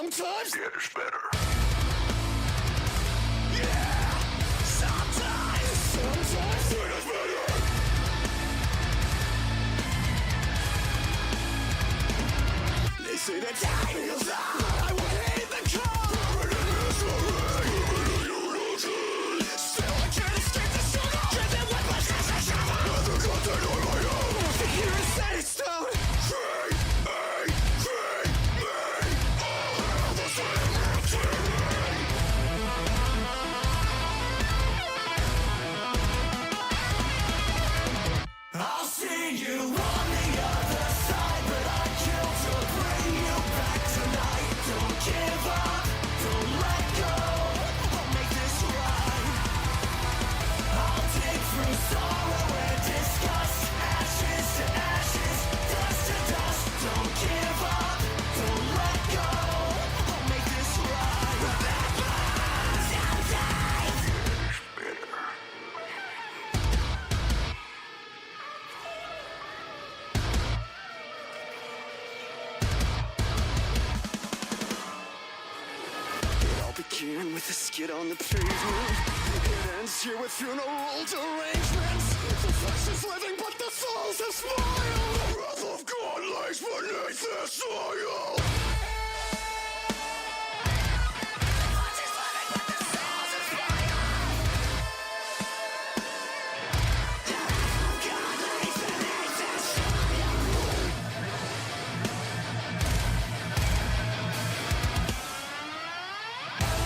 Sometimes it is better. Yeah, sometimes it is better. They say that time is up. I would hate the call. Still I can't escape the struggle. Driven with my stress and shovel. Another content on my own. The hero set in stone. Free me, free me. All hell the same I'll see you on the other side, but I killed to bring you back tonight. Don't give up, don't let go. I'll make this right. I'll dig through sorrow and disgust, ashes to ashes, dust to dust. Don't give up, don't let go. I'll make this right. Remember, sometimes It all began with a skid on the pavement. It ends here with funeral arrangements. The flesh is living, but the souls have smiled. The wrath of God lays beneath the soil.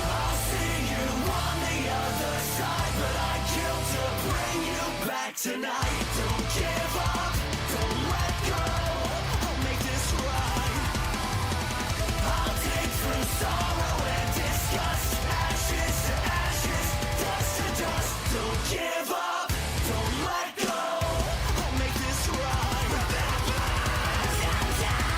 I'll see you on the other side, but I killed to bring you back tonight. Don't give up, don't let go. I'll make this right. I'll dig through sorrow and disgust, ashes to ashes, dust to dust. Don't give up, don't let go. I'll make this right. Remember, sometimes.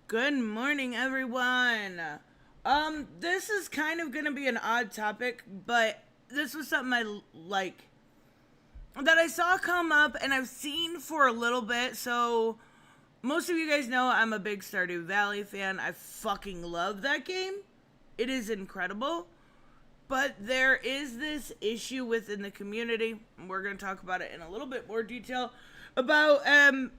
Good morning, everyone. This is kind of gonna be an odd topic, but this was something that I saw come up and I've seen for a little bit. So most of you guys know I'm a big Stardew Valley fan. I fucking love that game. It is incredible. But there is this issue within the community. We're going to talk about it in a little bit more detail about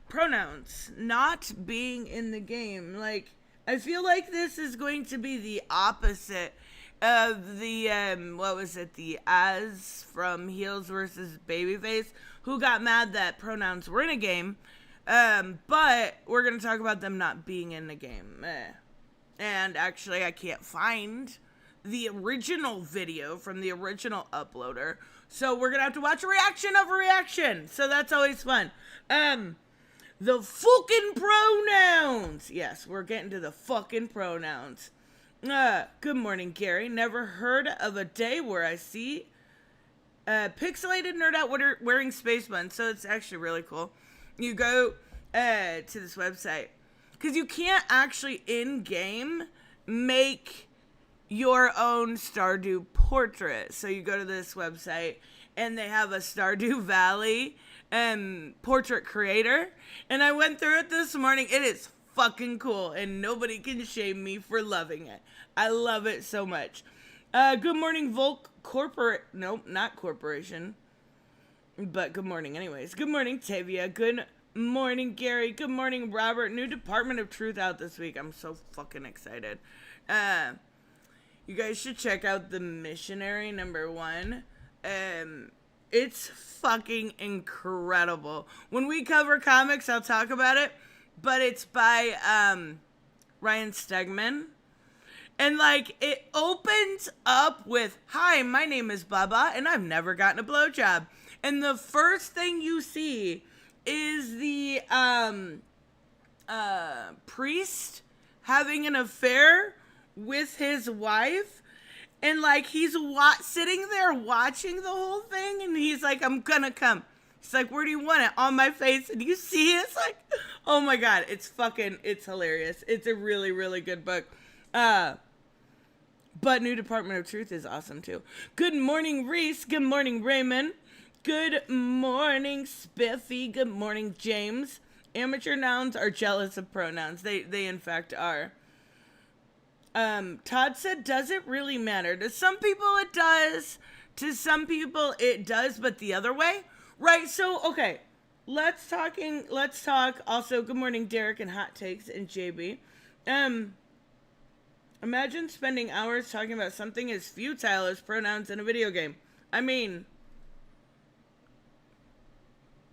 pronouns not being in the game. Like, I feel like this is going to be the opposite of the the Az from Heels versus Babyface, who got mad that pronouns were in a game. But we're going to talk about them not being in the game. And actually, I can't find the original video from the original uploader, so we're gonna have to watch a reaction of a reaction, so that's always fun. The fucking pronouns. Yes, we're getting to the fucking pronouns. Good morning, Gary. Never heard of a day where I see pixelated nerd out wearing space buns, so it's actually really cool. You go to this website, because you can't actually in-game make your own Stardew portrait. So you go to this website and they have a Stardew Valley portrait creator, and I went through it this morning. It is fucking cool and nobody can shame me for loving it. I love it so much. Good morning, Volk Nope, not corporation, but good morning anyways. Good morning, Tavia. Good morning, Gary. Good morning, Robert. New Department of Truth out this week. I'm so fucking excited. You guys should check out The Missionary #1. It's fucking incredible. When we cover comics, I'll talk about it, but it's by Ryan Stegman. And like, it opens up with, "Hi, my name is Baba, and I've never gotten a blowjob." And the first thing you see is the priest having an affair with his wife, and like he's sitting there watching the whole thing, and he's like, "I'm gonna come." He's like, where do you want it? On my face. And you see it. It's like, oh my God. It's hilarious. It's a really, really good book. But New Department of Truth is awesome too. Good morning, Reese. Good morning, Raymond. Good morning, Spiffy. Good morning, James. Amateur nouns are jealous of pronouns. They in fact are. Todd said, does it really matter? To some people it does. To some people it does, but the other way. Right, so, okay. Let's talk. Also, good morning, Derek and Hot Takes and JB. Imagine spending hours talking about something as futile as pronouns in a video game. I mean,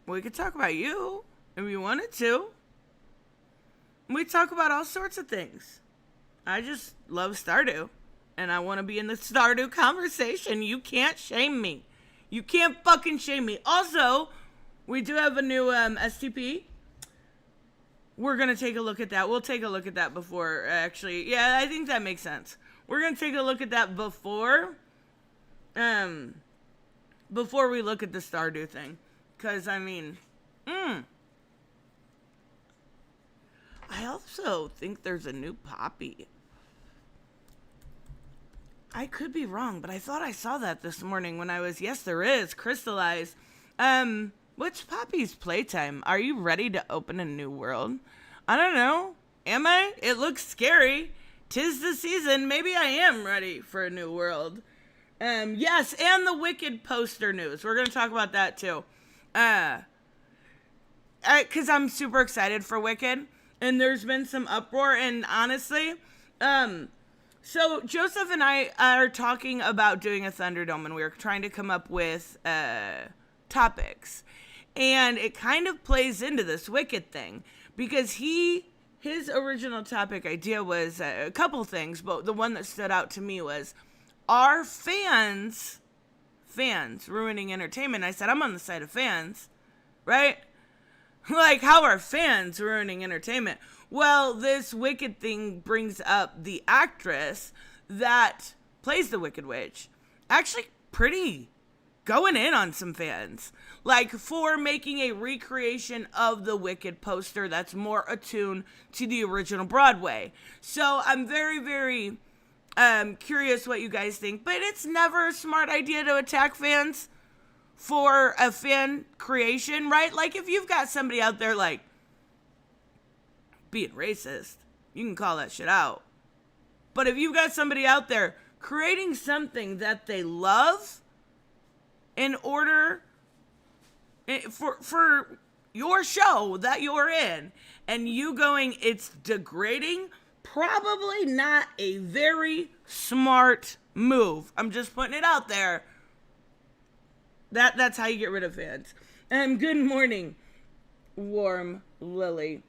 we could talk about you if we wanted to. We talk about all sorts of things. I just love Stardew, and I want to be in the Stardew conversation. You can't shame me. You can't fucking shame me. Also, we do have a new STP. We're going to take a look at that. We'll take a look at that before, actually. Yeah, I think that makes sense. We're going to take a look at that before we look at the Stardew thing. Because, I mean, I also think there's a new Poppy. I could be wrong, but I thought I saw that this morning when I was, yes, there is, crystallized. What's Poppy's playtime? Are you ready to open a new world? I don't know. Am I? It looks scary. 'Tis the season. Maybe I am ready for a new world. Yes, and the Wiked poster news. We're going to talk about that too. Because I'm super excited for Wiked. And there's been some uproar. And honestly, so Joseph and I are talking about doing a Thunderdome. And we were trying to come up with topics. And it kind of plays into this Wiked thing. Because his original topic idea was a couple things. But the one that stood out to me was, are fans ruining entertainment? I said, I'm on the side of fans, right? Like, how are fans ruining entertainment? Well, this Wiked thing brings up the actress that plays the Wicked Witch. Actually, pretty going in on some fans. Like, for making a recreation of the Wiked poster that's more attuned to the original Broadway. So, I'm very, very curious what you guys think. But it's never a smart idea to attack fans for a fan creation, right? Like, if you've got somebody out there, like, being racist, you can call that shit out. But if you've got somebody out there creating something that they love in order for your show that you're in, and you going, it's degrading, probably not a very smart move. I'm just putting it out there. That's how you get rid of fans. Good morning, Warm Lily.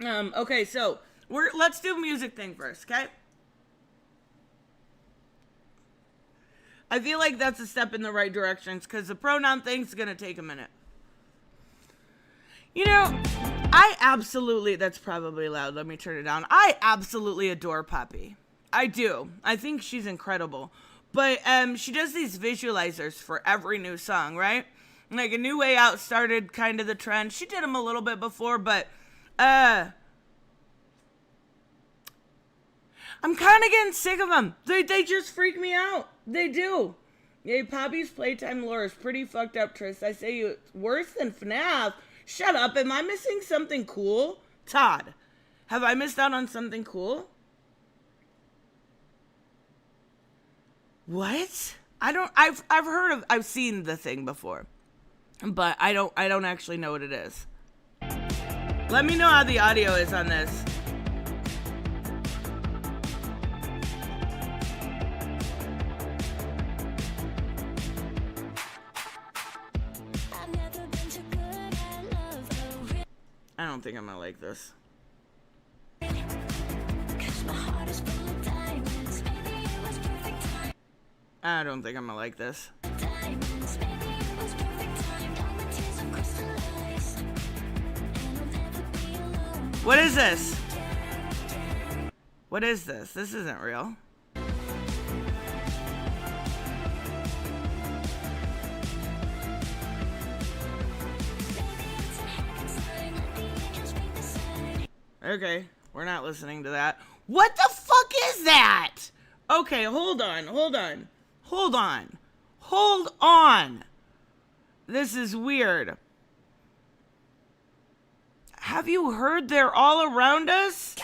Okay, so let's do a music thing first, okay? I feel like that's a step in the right direction because the pronoun thing's gonna take a minute. You know, that's probably loud. Let me turn it down. I absolutely adore Poppy. I do. I think she's incredible. But she does these visualizers for every new song, right? Like, A New Way Out started kind of the trend. She did them a little bit before, but I'm kind of getting sick of them. They just freak me out. They do. Yeah, Poppy's playtime lore is pretty fucked up, Tris. I say it's worse than FNAF. Shut up. Am I missing something cool? Todd, have I missed out on something cool? What? I've seen the thing before, but I don't actually know what it is. Let me know how the audio is on this. I don't think I'm gonna like this. I don't think I'm gonna like this. What is this? What is this? This isn't real. Okay, we're not listening to that. What the fuck is that? Okay, hold on. This is weird. Have you heard They're All Around Us?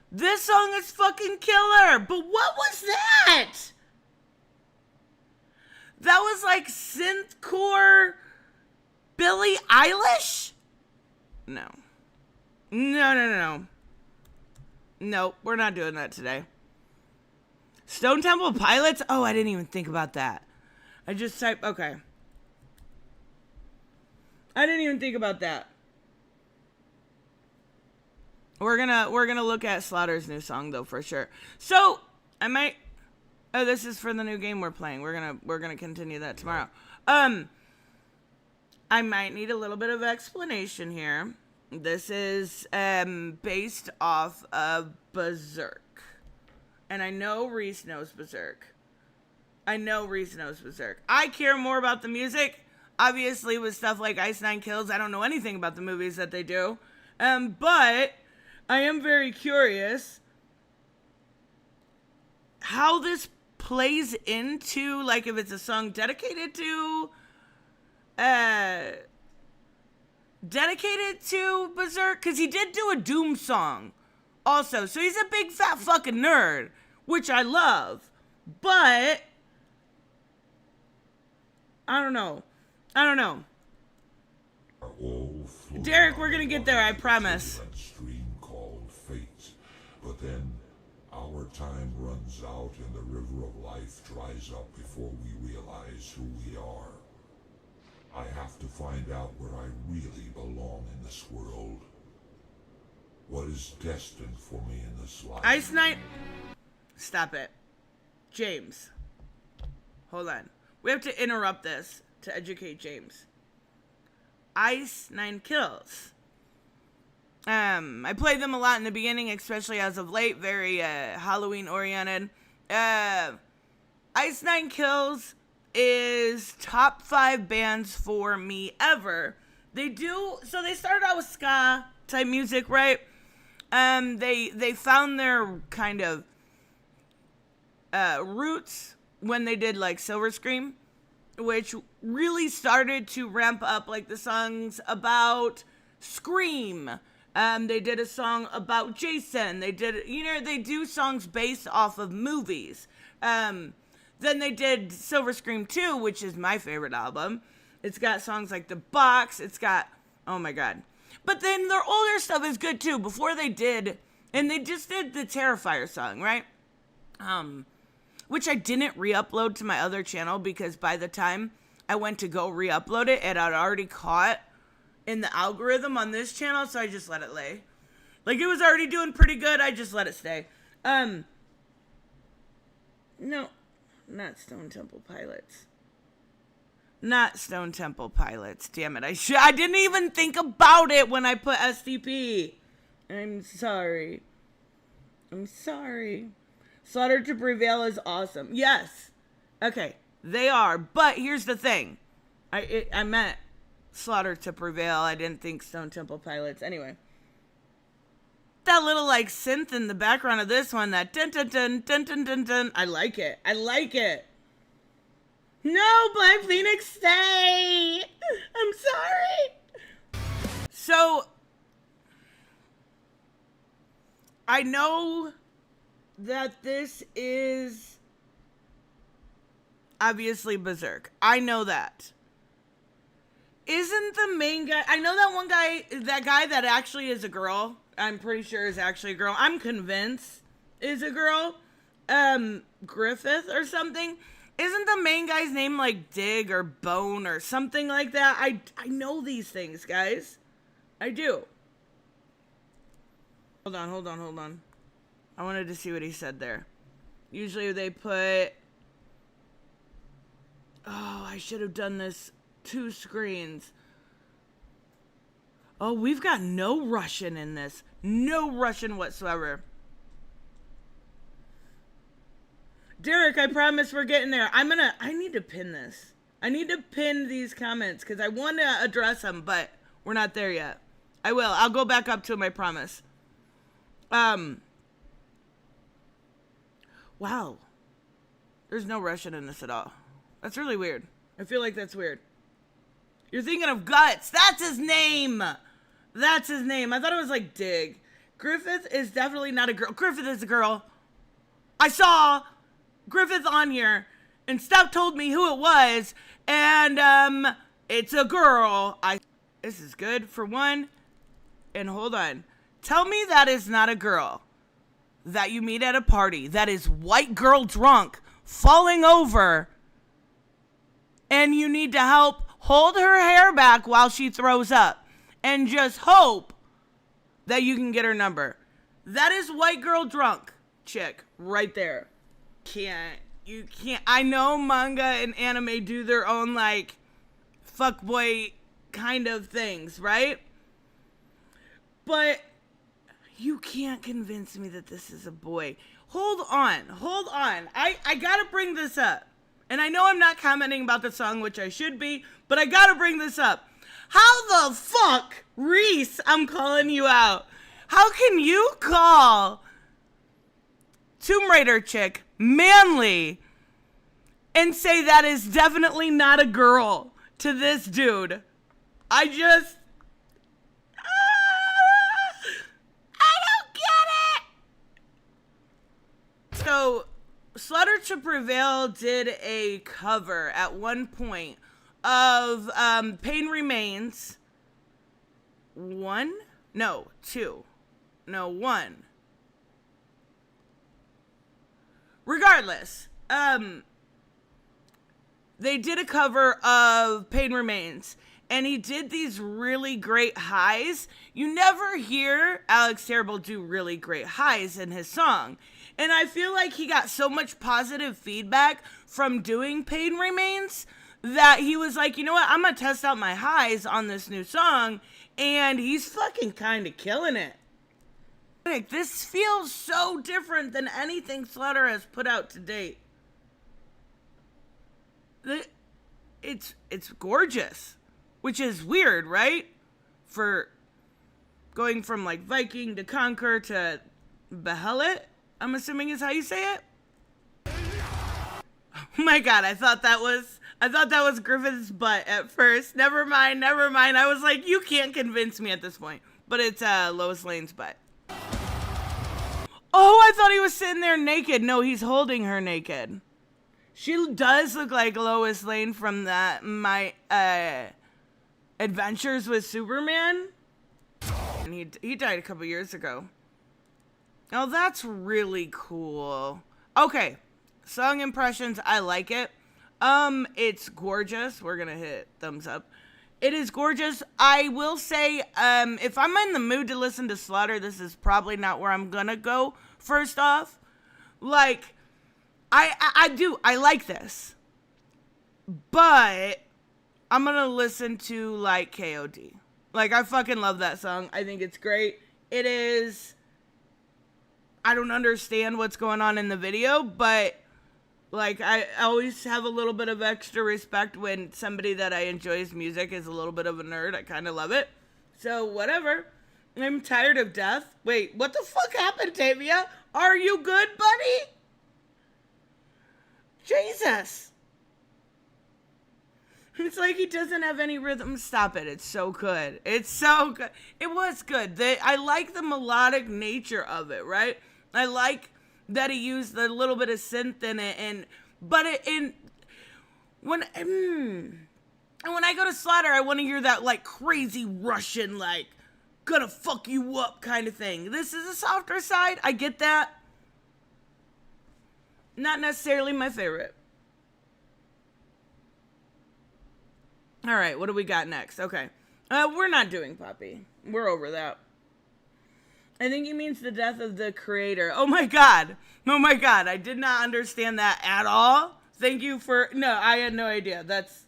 This song is fucking killer, but what was that? That was like synthcore Billie Eilish? No. Nope, we're not doing that today. Stone Temple Pilots? Oh, I didn't even think about that. I just typed, okay. I didn't even think about that. We're gonna look at Slaughter's new song though for sure. So I might. Oh, this is for the new game we're playing. We're gonna continue that tomorrow. I might need a little bit of explanation here. This is based off of Berserk, and I know Reese knows Berserk. I care more about the music. Obviously, with stuff like Ice Nine Kills, I don't know anything about the movies that they do. But I am very curious how this plays into, like, if it's a song dedicated to Berserk, because he did do a Doom song also, so he's a big fat fucking nerd, which I love, but I don't know. Derek, we're gonna get there, I promise. Stream called fate, but then our time runs out and the river of life dries up before we realize who we are. I have to find out where I really belong in this world. What is destined for me in this life? Ice Knight, stop it. James, hold on. We have to interrupt this to educate James. Ice Nine Kills. I played them a lot in the beginning, especially as of late, very Halloween oriented. Ice Nine Kills is top 5 bands for me ever. They started out with ska type music, right? They found their kind of roots when they did like Silver Scream, which really started to ramp up, like the songs about Scream. They did a song about Jason. They do songs based off of movies. Then they did Silver Scream 2, which is my favorite album. It's got songs like The Box. It's got, oh my God. But then their older stuff is good too. Before they did, and they just did the Terrifier song, right? Which I didn't re-upload to my other channel because by the time I went to go re-upload it, it had already caught in the algorithm on this channel, so I just let it lay. Like, it was already doing pretty good, I just let it stay. No, not Stone Temple Pilots. Not Stone Temple Pilots, damn it. I didn't even think about it when I put STP. I'm sorry. Slaughter to Prevail is awesome. Yes. Okay, they are. But here's the thing. I meant Slaughter to Prevail. I didn't think Stone Temple Pilots. Anyway. That little like synth in the background of this one, that dun dun dun dun dun dun dun. I like it. No, Black Phoenix, stay! I'm sorry. So, I know that this is obviously Berserk. I know that. Isn't the main guy... I know that one guy, that guy that actually is a girl. I'm pretty sure is actually a girl. I'm convinced is a girl. Griffith or something. Isn't the main guy's name like Dig or Bone or something like that? I know these things, guys. I do. Hold on. I wanted to see what he said there. Usually they put... Oh, I should have done this 2 screens. Oh, we've got no Russian in this. No Russian whatsoever. Derek, I promise we're getting there. I need to pin this. I need to pin these comments because I want to address them, but we're not there yet. I will. I'll go back up to them, I promise. Wow. There's no Russian in this at all. That's really weird. I feel like that's weird. You're thinking of Guts. That's his name. That's his name. I thought it was like Dig. Griffith is definitely not a girl. Griffith is a girl. I saw Griffith on here, and Steph told me who it was, and it's a girl. This is good for one. And hold on. Tell me that is not a girl that you meet at a party that is white girl drunk, falling over, and you need to help hold her hair back while she throws up, and just hope that you can get her number. That is white girl drunk chick right there. You can't. I know manga and anime do their own like fuckboy kind of things, right? But you can't convince me that this is a boy. Hold on. I gotta bring this up. And I know I'm not commenting about the song, which I should be, but I gotta bring this up. How the fuck, Reese, I'm calling you out. How can you call Tomb Raider chick manly and say that is definitely not a girl to this dude? I don't get it. So, Slaughter to Prevail did a cover at one point of Pain Remains 1. Regardless, they did a cover of Pain Remains, and he did these really great highs. You never hear Alex Terrible do really great highs in his song. And I feel like he got so much positive feedback from doing Pain Remains that he was like, you know what, I'm going to test out my highs on this new song. And he's fucking kind of killing it. Like, this feels so different than anything Slaughter has put out to date. It's gorgeous, which is weird, right? For going from like Viking to Conquer to Behelit, I'm assuming is how you say it. Oh my god, I thought that was Griffith's butt at first. Never mind. I was like, you can't convince me at this point. But it's Lois Lane's butt. Oh, I thought he was sitting there naked. No, he's holding her naked. She does look like Lois Lane from my Adventures with Superman. And he died a couple years ago. Oh, that's really cool. Okay, song impressions. I like it. It's gorgeous. We're gonna hit thumbs up. It is gorgeous. I will say, if I'm in the mood to listen to Slaughter, this is probably not where I'm gonna go. First off, like, I like this, but I'm gonna listen to like KOD. Like, I fucking love that song. I think it's great. It is. I don't understand what's going on in the video, but like, I always have a little bit of extra respect when somebody that I enjoy's music is a little bit of a nerd. I kind of love it. So, whatever. I'm tired of death. Wait, what the fuck happened, Tavia? Are you good, buddy? Jesus. It's like he doesn't have any rhythm. Stop it. It's so good. It's so good. It was good. I like the melodic nature of it, right? I like that he used a little bit of synth in it, when I go to Slaughter, I want to hear that like crazy Russian, like, gonna fuck you up kind of thing. This is a softer side. I get that. Not necessarily my favorite. All right, what do we got next? Okay. We're not doing Poppy. We're over that. I think he means the death of the creator. Oh my god. I did not understand that at all. Thank you for... No, I had no idea. That's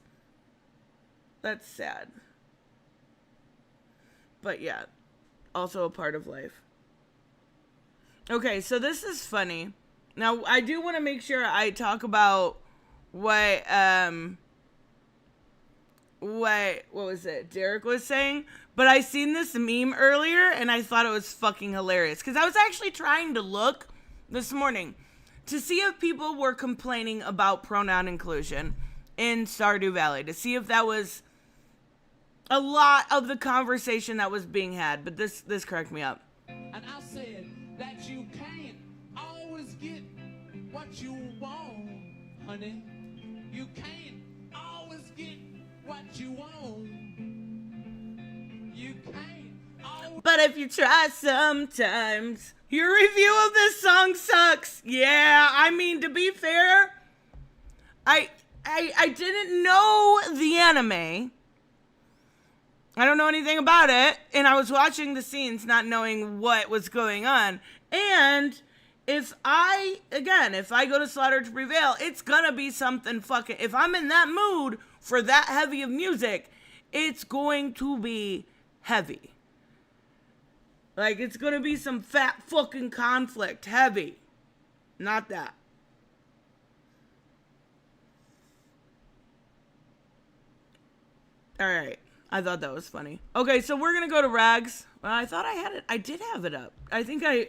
sad. But yeah, also a part of life. Okay, so this is funny. Now, I do want to make sure I talk about what what was it Derek was saying, but I seen this meme earlier and I thought it was fucking hilarious because I was actually trying to look this morning to see if people were complaining about pronoun inclusion in Stardew Valley, to see if that was a lot of the conversation that was being had, but this cracked me up. And I said that you can't always get what you want, honey. You can't always get what you want. You can't always. But if you try sometimes, your review of this song sucks. Yeah, I mean, to be fair, I didn't know the anime. I don't know anything about it, and I was watching the scenes not knowing what was going on. And if I go to Slaughter to Prevail, it's gonna be something fucking, if I'm in that mood for that heavy of music, it's going to be heavy. Like, it's gonna be some fat fucking conflict, heavy. Not that. Alright. I thought that was funny. Okay, so we're gonna go to Rags. Well, I thought I had it. I did have it up. I think I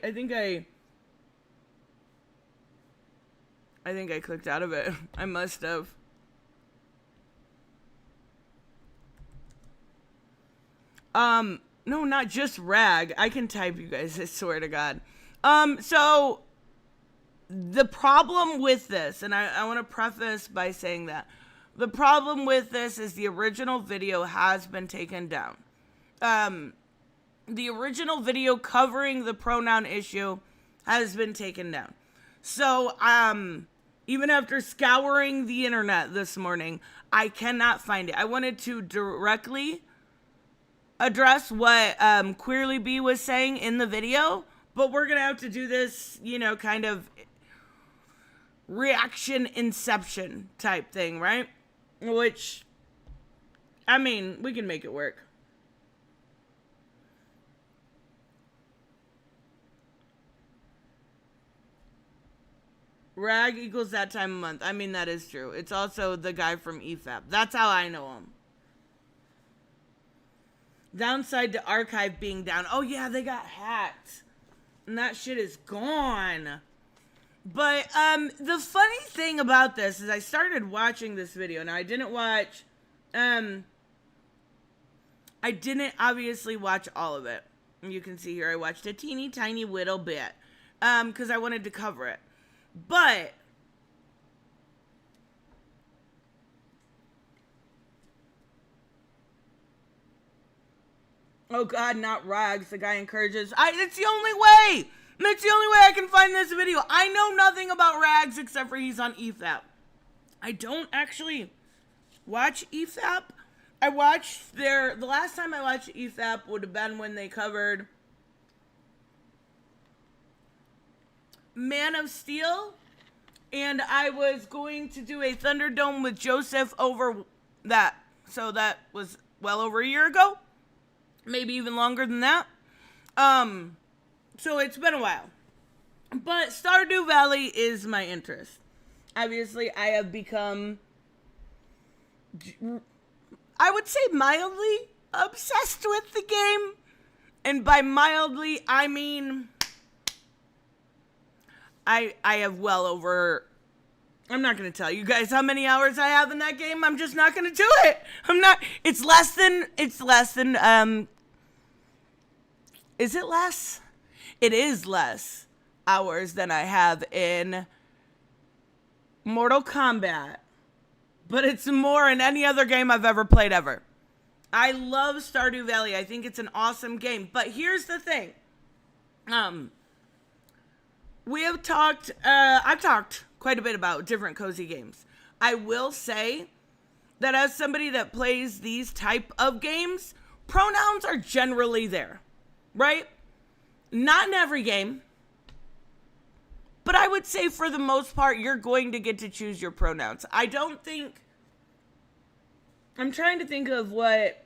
clicked out of it. I must have. No, not just Rag. I can type, you guys, I swear to God. So the problem with this, and I want to preface by saying that the problem with this is the original video has been taken down. The original video covering the pronoun issue has been taken down. So, even after scouring the internet this morning, I cannot find it. I wanted to directly address what Queerly B was saying in the video, but we're gonna have to do this, kind of reaction inception type thing, right? Which, I mean, we can make it work. Rag equals that time of month. I mean, that is true. It's also the guy from EFAP. That's how I know him. Downside to archive being down. Oh yeah, they got hacked. And that shit is gone. But the funny thing about this is I started watching this video. Now I didn't watch I didn't obviously watch all of it. You can see here I watched a teeny tiny little bit because I wanted to cover it. But oh God, not Rags. The guy encourages. It's the only way. That's the only way I can find this video. I know nothing about Rags except for he's on EFAP. I don't actually watch EFAP. I watched the last time I watched EFAP would have been when they covered Man of Steel. And I was going to do a Thunderdome with Joseph over that. So that was well over a year ago. Maybe even longer than that. So it's been a while. But Stardew Valley is my interest. Obviously, I have become, I would say, mildly obsessed with the game. And by mildly, I mean, I have well over, I'm not going to tell you guys how many hours I have in that game. I'm just not going to do it. It's less than, is it less? It is less hours than I have in Mortal Kombat. But it's more in any other game I've ever played ever. I love Stardew Valley. I think it's an awesome game. But here's the thing. I've talked quite a bit about different cozy games. I will say that as somebody that plays these type of games, pronouns are generally there, right? Not in every game, but I would say for the most part, you're going to get to choose your pronouns. I'm trying to think of what,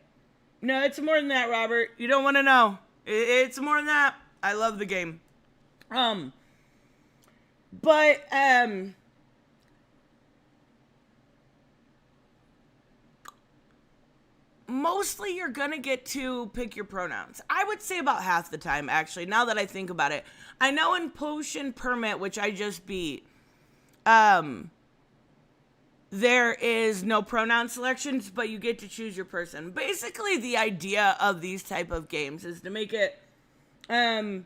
no, it's more than that, Robert. You don't want to know. It's more than that. I love the game. But, mostly you're gonna get to pick your pronouns. I would say about half the time, actually, now that I think about it. I know in Potion Permit, which I just beat, there is no pronoun selections, but you get to choose your person. Basically, the idea of these type of games is to make it, no,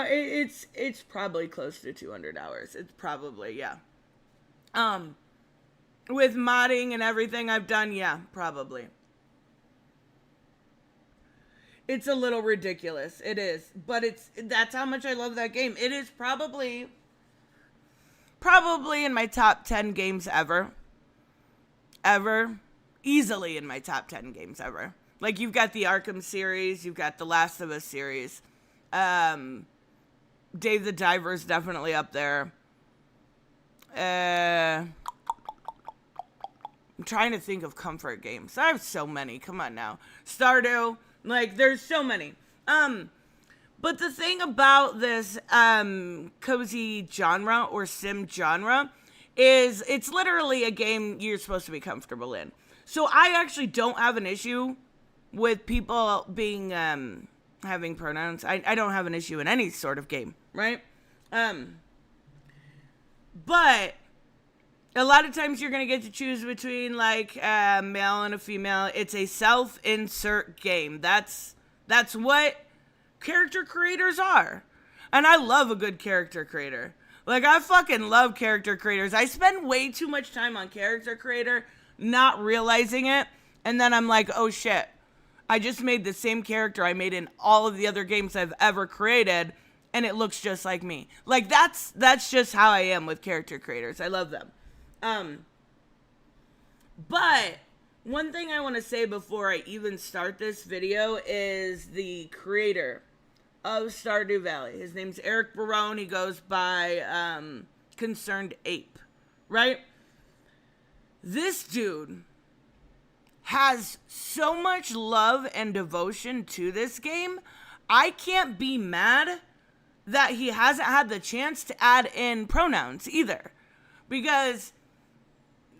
it's probably close to 200 hours. It's probably, yeah. With modding and everything I've done, yeah, probably. It's a little ridiculous. It is. But that's how much I love that game. It is probably in my top 10 games ever. Easily in my top 10 games ever. Like, you've got the Arkham series, you've got the Last of Us series. Dave the Diver is definitely up there. I'm trying to think of comfort games. I have so many. Come on now. Stardew. Like, there's so many. But the thing about this cozy genre or sim genre is it's literally a game you're supposed to be comfortable in. So I actually don't have an issue with people being having pronouns. I don't have an issue in any sort of game, right? But a lot of times you're going to get to choose between like a male and a female. It's a self-insert game. That's what character creators are. And I love a good character creator. Like, I fucking love character creators. I spend way too much time on character creator, not realizing it. And then I'm like, oh shit, I just made the same character I made in all of the other games I've ever created, and it looks just like me. Like, that's just how I am with character creators. I love them. But one thing I want to say before I even start this video is the creator of Stardew Valley. His name's Eric Barone. He goes by Concerned Ape, right? This dude has so much love and devotion to this game. I can't be mad that he hasn't had the chance to add in pronouns either. Because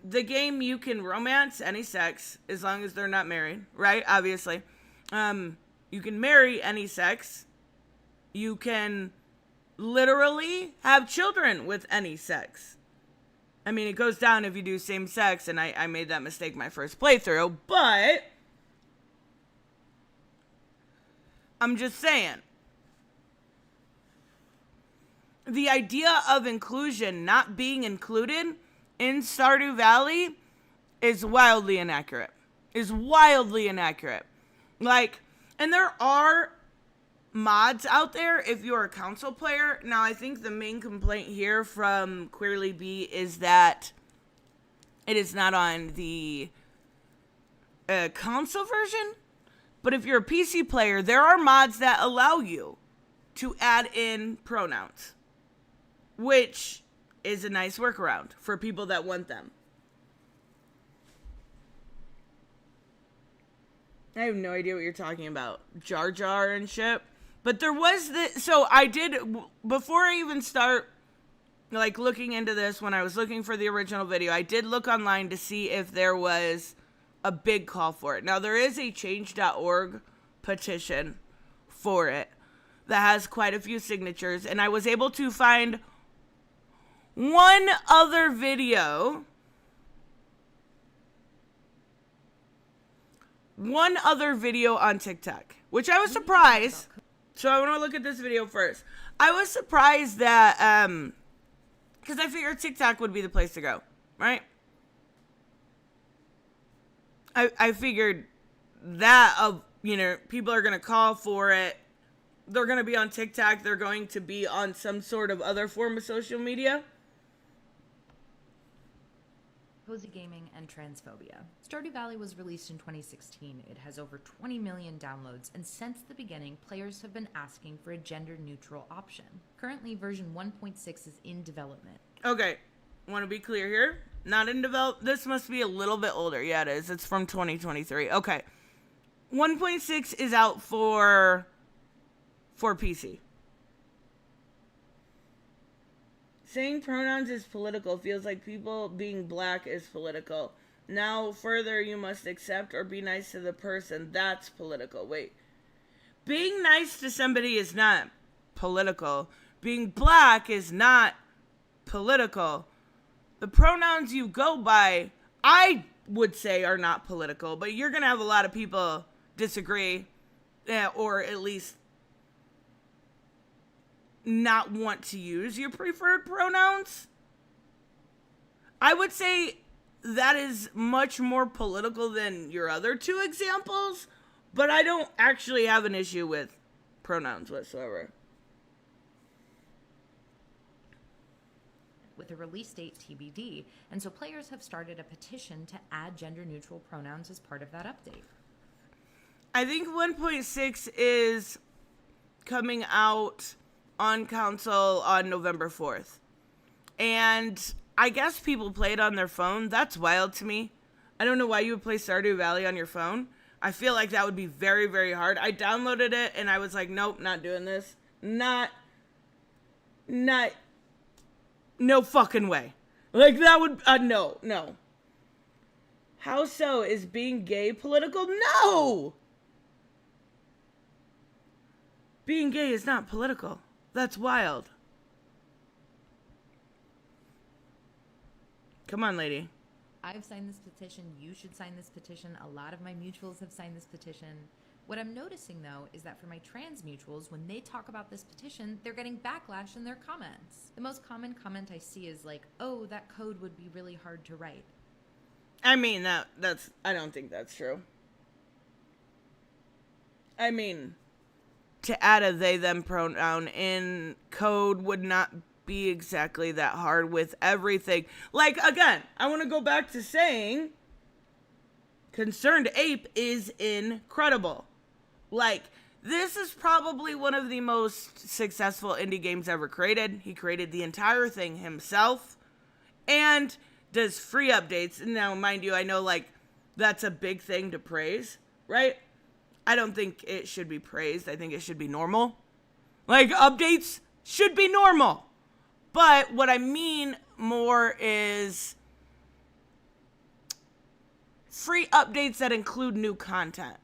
the game, you can romance any sex as long as they're not married, right? Obviously. You can marry any sex. You can literally have children with any sex. I mean, it goes down if you do same sex, and I made that mistake my first playthrough, but I'm just saying. The idea of inclusion not being included in Stardew Valley is wildly inaccurate. Like, and there are mods out there if you're a console player. Now, I think the main complaint here from Queerly B is that it is not on the console version. But if you're a PC player, there are mods that allow you to add in pronouns, which is a nice workaround for people that want them. I have no idea what you're talking about. Jar Jar and shit. But there was this, so I did, before I even start, like, looking into this, when I was looking for the original video, I did look online to see if there was a big call for it. Now, there is a change.org petition for it that has quite a few signatures, and I was able to find one other video on TikTok, which I was surprised. So I want to look at this video first. I was surprised that, because I figured TikTok would be the place to go, right? I figured that, people are going to call for it. They're going to be on TikTok. They're going to be on some sort of other form of social media. Cozy gaming and transphobia. Stardew Valley was released in 2016. It has over 20 million downloads, and since the beginning, players have been asking for a gender-neutral option. Currently, version 1.6 is in development. Okay, want to be clear here? Not in develop. This must be a little bit older. Yeah, it is. It's from 2023. Okay, 1.6 is out for PC. Saying pronouns is political feels like people being black is political. Now, further, you must accept or be nice to the person. That's political. Wait. Being nice to somebody is not political. Being black is not political. The pronouns you go by, I would say, are not political, but you're going to have a lot of people disagree, or at least not want to use your preferred pronouns. I would say that is much more political than your other two examples, but I don't actually have an issue with pronouns whatsoever. With a release date TBD, and so players have started a petition to add gender-neutral pronouns as part of that update. I think 1.6 is coming out on console on November 4th. And I guess people play it on their phone. That's wild to me. I don't know why you would play Stardew Valley on your phone. I feel like that would be very, very hard. I downloaded it and I was like, nope, not doing this. No fucking way. Like that would, no. How so? Is being gay political? No! Being gay is not political. That's wild. Come on, lady. I've signed this petition. You should sign this petition. A lot of my mutuals have signed this petition. What I'm noticing, though, is that for my trans mutuals, when they talk about this petition, they're getting backlash in their comments. The most common comment I see is like, oh, that code would be really hard to write. I mean, that's I don't think that's true. I mean, to add a they them pronoun in code would not be exactly that hard with everything. Like, again, I want to go back to saying Concerned Ape is incredible. Like, this is probably one of the most successful indie games ever created. He created the entire thing himself and does free updates. Now, mind you, I know, like, that's a big thing to praise, right? I don't think it should be praised. I think it should be normal. Like, updates should be normal. But what I mean more is free updates that include new content.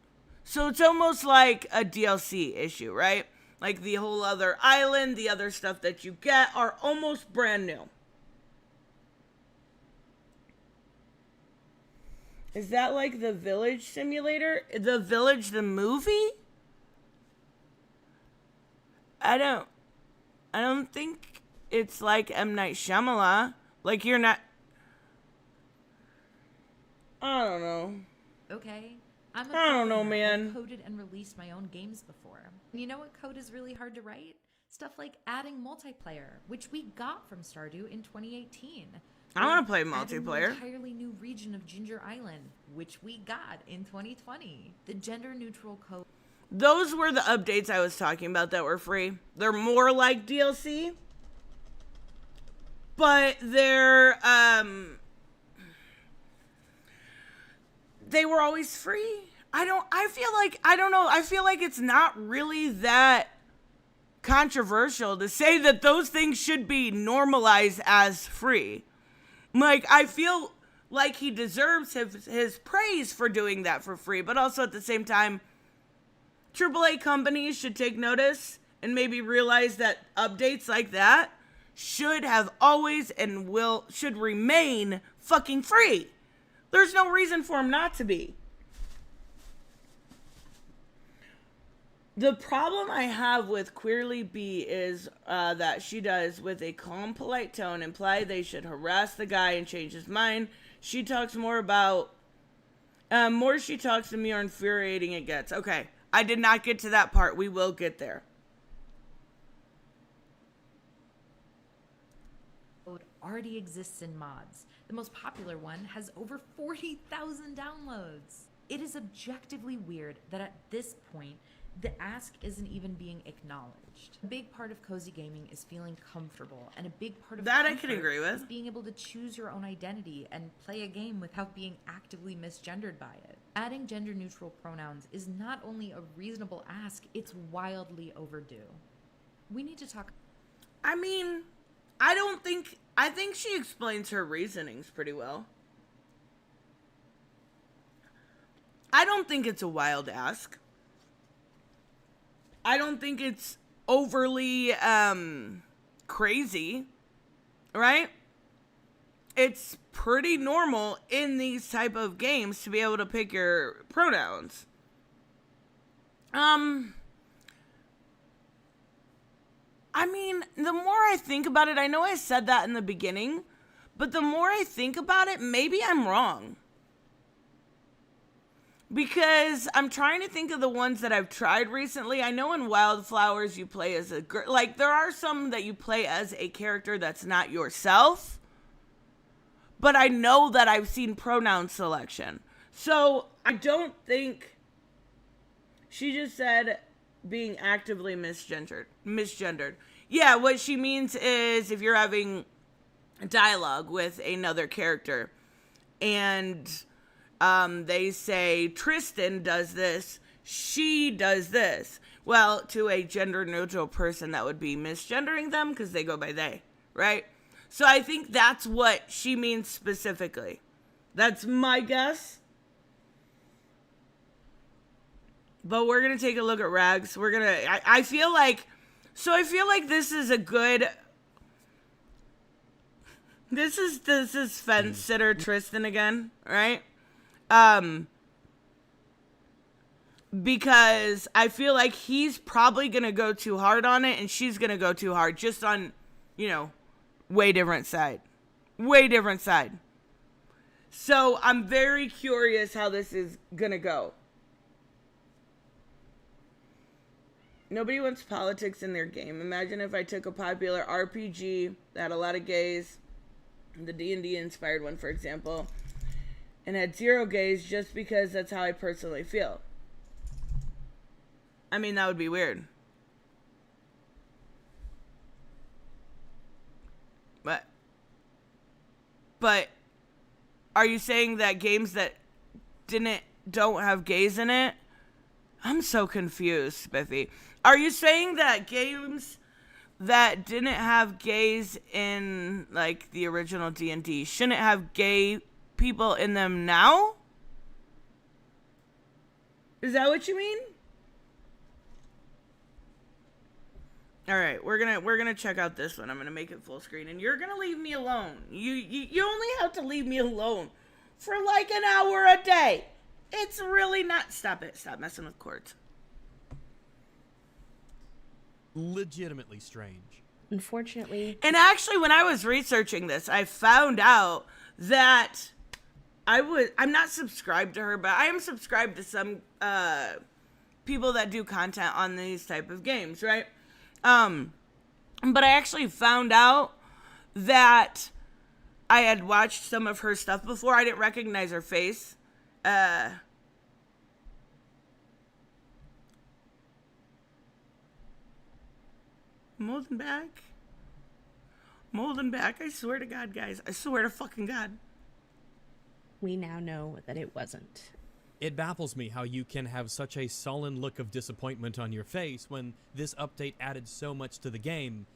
So it's almost like a DLC issue, right? Like the whole other island, the other stuff that you get are almost brand new. Is that like the Village Simulator? The Village, the movie? I don't think it's like M. Night Shyamalan. Like, you're not... I don't know. Okay. I don't know, man. I've coded and released my own games before. You know what code is really hard to write? Stuff like adding multiplayer, which we got from Stardew in 2018. I want to play Adding multiplayer. an entirely new region of Ginger Island, which we got in 2020. The gender-neutral code. Those were the updates I was talking about that were free. They're more like DLC, but they're they were always free. I feel like it's not really that controversial to say that those things should be normalized as free. Like, I feel like he deserves his praise for doing that for free, but also at the same time, AAA companies should take notice and maybe realize that updates like that should have always and should remain fucking free. There's no reason for them not to be. The problem I have with Queerly B is that she does, with a calm, polite tone, imply they should harass the guy and change his mind. She talks more about... more she talks, the more infuriating it gets. Okay, I did not get to that part. We will get there. Already exists in mods. The most popular one has over 40,000 downloads. It is objectively weird that at this point, the ask isn't even being acknowledged. A big part of cozy gaming is feeling comfortable, and a big part of that I can agree with is being able to choose your own identity and play a game without being actively misgendered by it. Adding gender-neutral pronouns is not only a reasonable ask, it's wildly overdue. We need to talk... I mean, I think she explains her reasonings pretty well. I don't think it's a wild ask. I don't think it's overly crazy, right? It's pretty normal in these type of games to be able to pick your pronouns. I mean, the more I think about it, I know I said that in the beginning, but the more I think about it, maybe I'm wrong. Because I'm trying to think of the ones that I've tried recently. I know in Wildflowers you play as a girl. Like, there are some that you play as a character that's not yourself. But I know that I've seen pronoun selection. So, I don't think... She just said being actively misgendered. Yeah, what she means is if you're having dialogue with another character and they say Tristan does this, she does this. Well, to a gender neutral person, that would be misgendering them because they go by they, right? So I think that's what she means specifically. That's my guess. But we're going to take a look at Rags. I feel like this is a good... This is fence sitter Tristan again, right? Because I feel like he's probably going to go too hard on it and she's going to go too hard just on, way different side. Way different side. So I'm very curious how this is going to go. Nobody wants politics in their game. Imagine if I took a popular RPG that had a lot of gays, the D&D inspired one, for example, and had 0 gays just because that's how I personally feel. I mean, that would be weird. But are you saying that games that don't have gays in it? I'm so confused, Spiffy. Are you saying that games that didn't have gays in, like, the original D&D shouldn't have gay people in them now? Is that what you mean? All right, we're gonna check out this one. I'm gonna make it full screen, and you're gonna leave me alone. You only have to leave me alone for like an hour a day. It's really not. Stop it. Stop messing with cords. Legitimately strange. Unfortunately. And actually, when I was researching this, I found out that I'm not subscribed to her, but I am subscribed to some people that do content on these type of games, right? But I actually found out that I had watched some of her stuff before. I didn't recognize her face. Molding back. I swear to God, guys. I swear to fucking God. We now know that it wasn't. It baffles me how you can have such a sullen look of disappointment on your face when this update added so much to the game,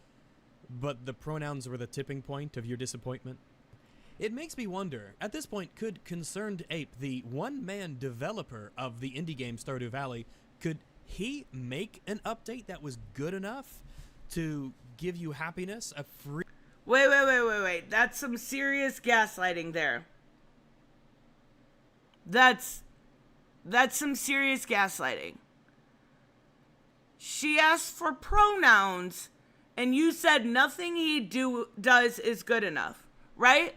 but the pronouns were the tipping point of your disappointment. It makes me wonder, at this point, could Concerned Ape, the one-man developer of the indie game Stardew Valley, could he make an update that was good enough to give you happiness, a free... Wait. That's some serious gaslighting there. That's some serious gaslighting. She asked for pronouns, and you said nothing he does is good enough, right?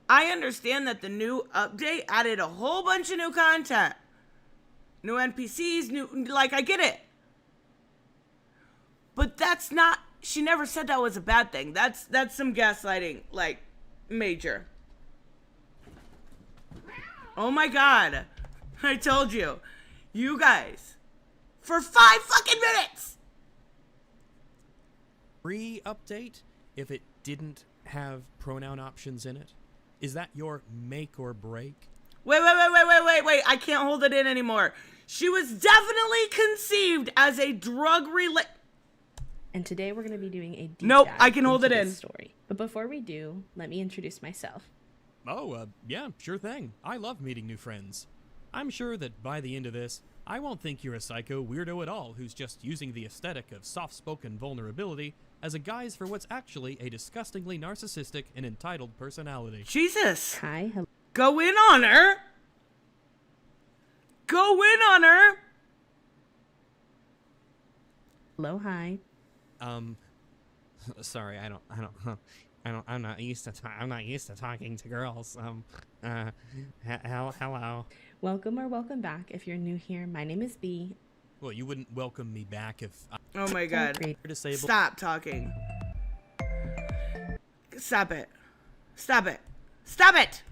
I understand that the new update added a whole bunch of new content. New NPCs, I get it. But that's not, she never said that was a bad thing. That's some gaslighting, major. Oh my God. I told you. You guys. For 5 fucking minutes. Free update if it didn't have pronoun options in it? Is that your make or break? Wait. I can't hold it in anymore. She was definitely conceived as a drug-related... And today we're going to be doing a deep Nope, dive I can hold into it this in. story. But before we do, let me introduce myself. Oh, yeah, sure thing. I love meeting new friends. I'm sure that by the end of this, I won't think you're a psycho weirdo at all who's just using the aesthetic of soft-spoken vulnerability as a guise for what's actually a disgustingly narcissistic and entitled personality. Jesus. Hi, hello. Go in on her. Go in on her. Hello, hi. Sorry, I'm not used to talking to girls. Hello. Welcome or welcome back. If you're new here, my name is B. Well, you wouldn't welcome me back if I Oh my god. Great. were disabled. Stop talking. Stop it. Stop it. Stop it.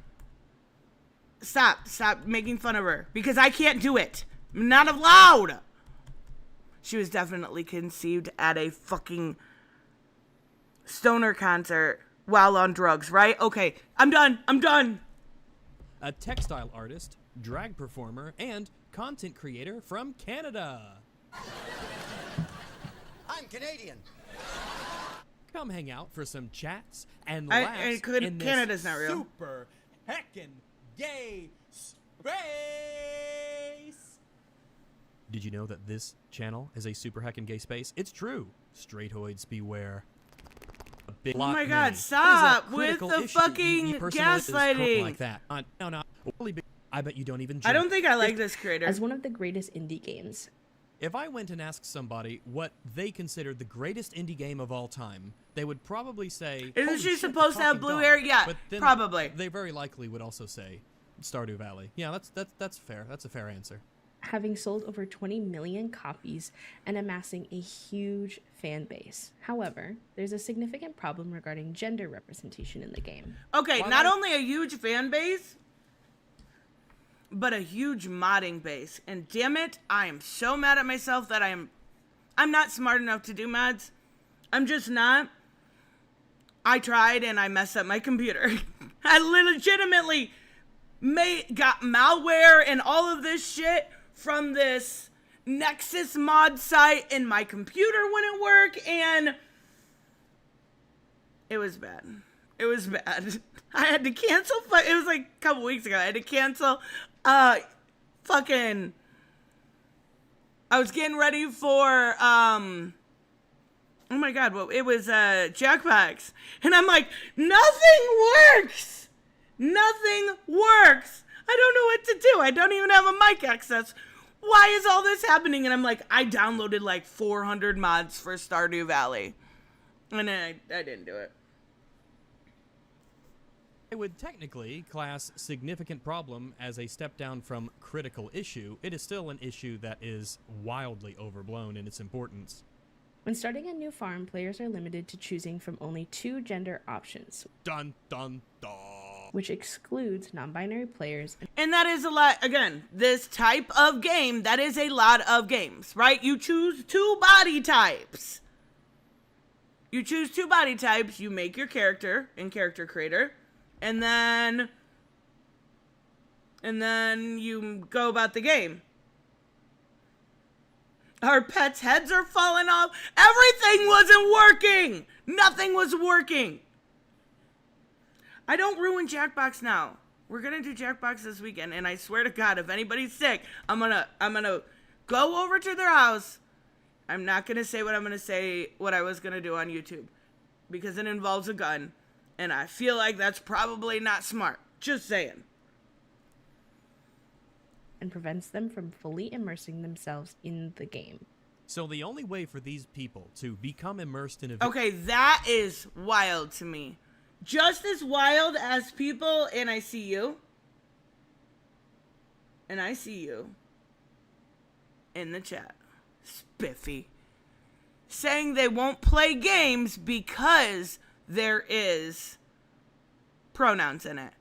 Stop making fun of her. Because I can't do it. I'm not allowed. She was definitely conceived at a fucking stoner concert while on drugs, right? Okay, I'm done. A textile artist, drag performer, and content creator from Canada. I'm Canadian. Come hang out for some chats and laughs in this Canada's not real. super heckin' gay space. Did you know that this channel is a super heckin' gay space? It's true. Straightoids beware. A big Oh my block god, me. stop What is with a critical the issue? fucking You personalize this crap gaslighting. like that. No. Really big. I bet you don't even. I drink. don't think I like this creator. As one of the greatest indie games, If I went and asked somebody what they considered the greatest indie game of all time, they would probably say, Isn't "Holy she shit, supposed the to have talking blue dog." hair? Yeah, But then probably. They very likely would also say Stardew Valley. Yeah, that's fair. That's a fair answer. having sold over 20 million copies and amassing a huge fan base. However, there's a significant problem regarding gender representation in the game. Okay, Why not would- only a huge fan base, but a huge modding base. And damn it, I am so mad at myself that I'm not smart enough to do mods. I'm just not. I tried and I messed up my computer. I legitimately got malware and all of this shit from this Nexus mod site, and my computer wouldn't work, and it was bad. It was bad. I had to cancel. It was like a couple weeks ago. I had to cancel. I was getting ready for oh my god, well, it was Jackbox, and I'm like, nothing works. Nothing works. I don't know what to do. I don't even have a mic access. Why is all this happening? And I'm like, I downloaded like 400 mods for Stardew Valley, and then I didn't do it. I would technically class significant problem as a step down from critical issue. It is still an issue that is wildly overblown in its importance. When starting a new farm, players are limited to choosing from only 2 gender options, Dun dun dun. which excludes non-binary players. And that is a lot. Again, this type of game, that is a lot of games, right? You choose 2 body types. You choose 2 body types, you make your character in Character Creator, and then you go about the game. Our pets' heads are falling off. Everything wasn't working. Nothing was working. I don't ruin Jackbox now. We're gonna do Jackbox this weekend, and I swear to God, if anybody's sick, I'm gonna go over to their house. I'm not gonna say what I was gonna do on YouTube, because it involves a gun, and I feel like that's probably not smart. Just saying. And prevents them from fully immersing themselves in the game. So the only way for these people to become immersed in a Okay, that is wild to me. Just as wild as people, and I see you in the chat, Spiffy, saying they won't play games because there is pronouns in it.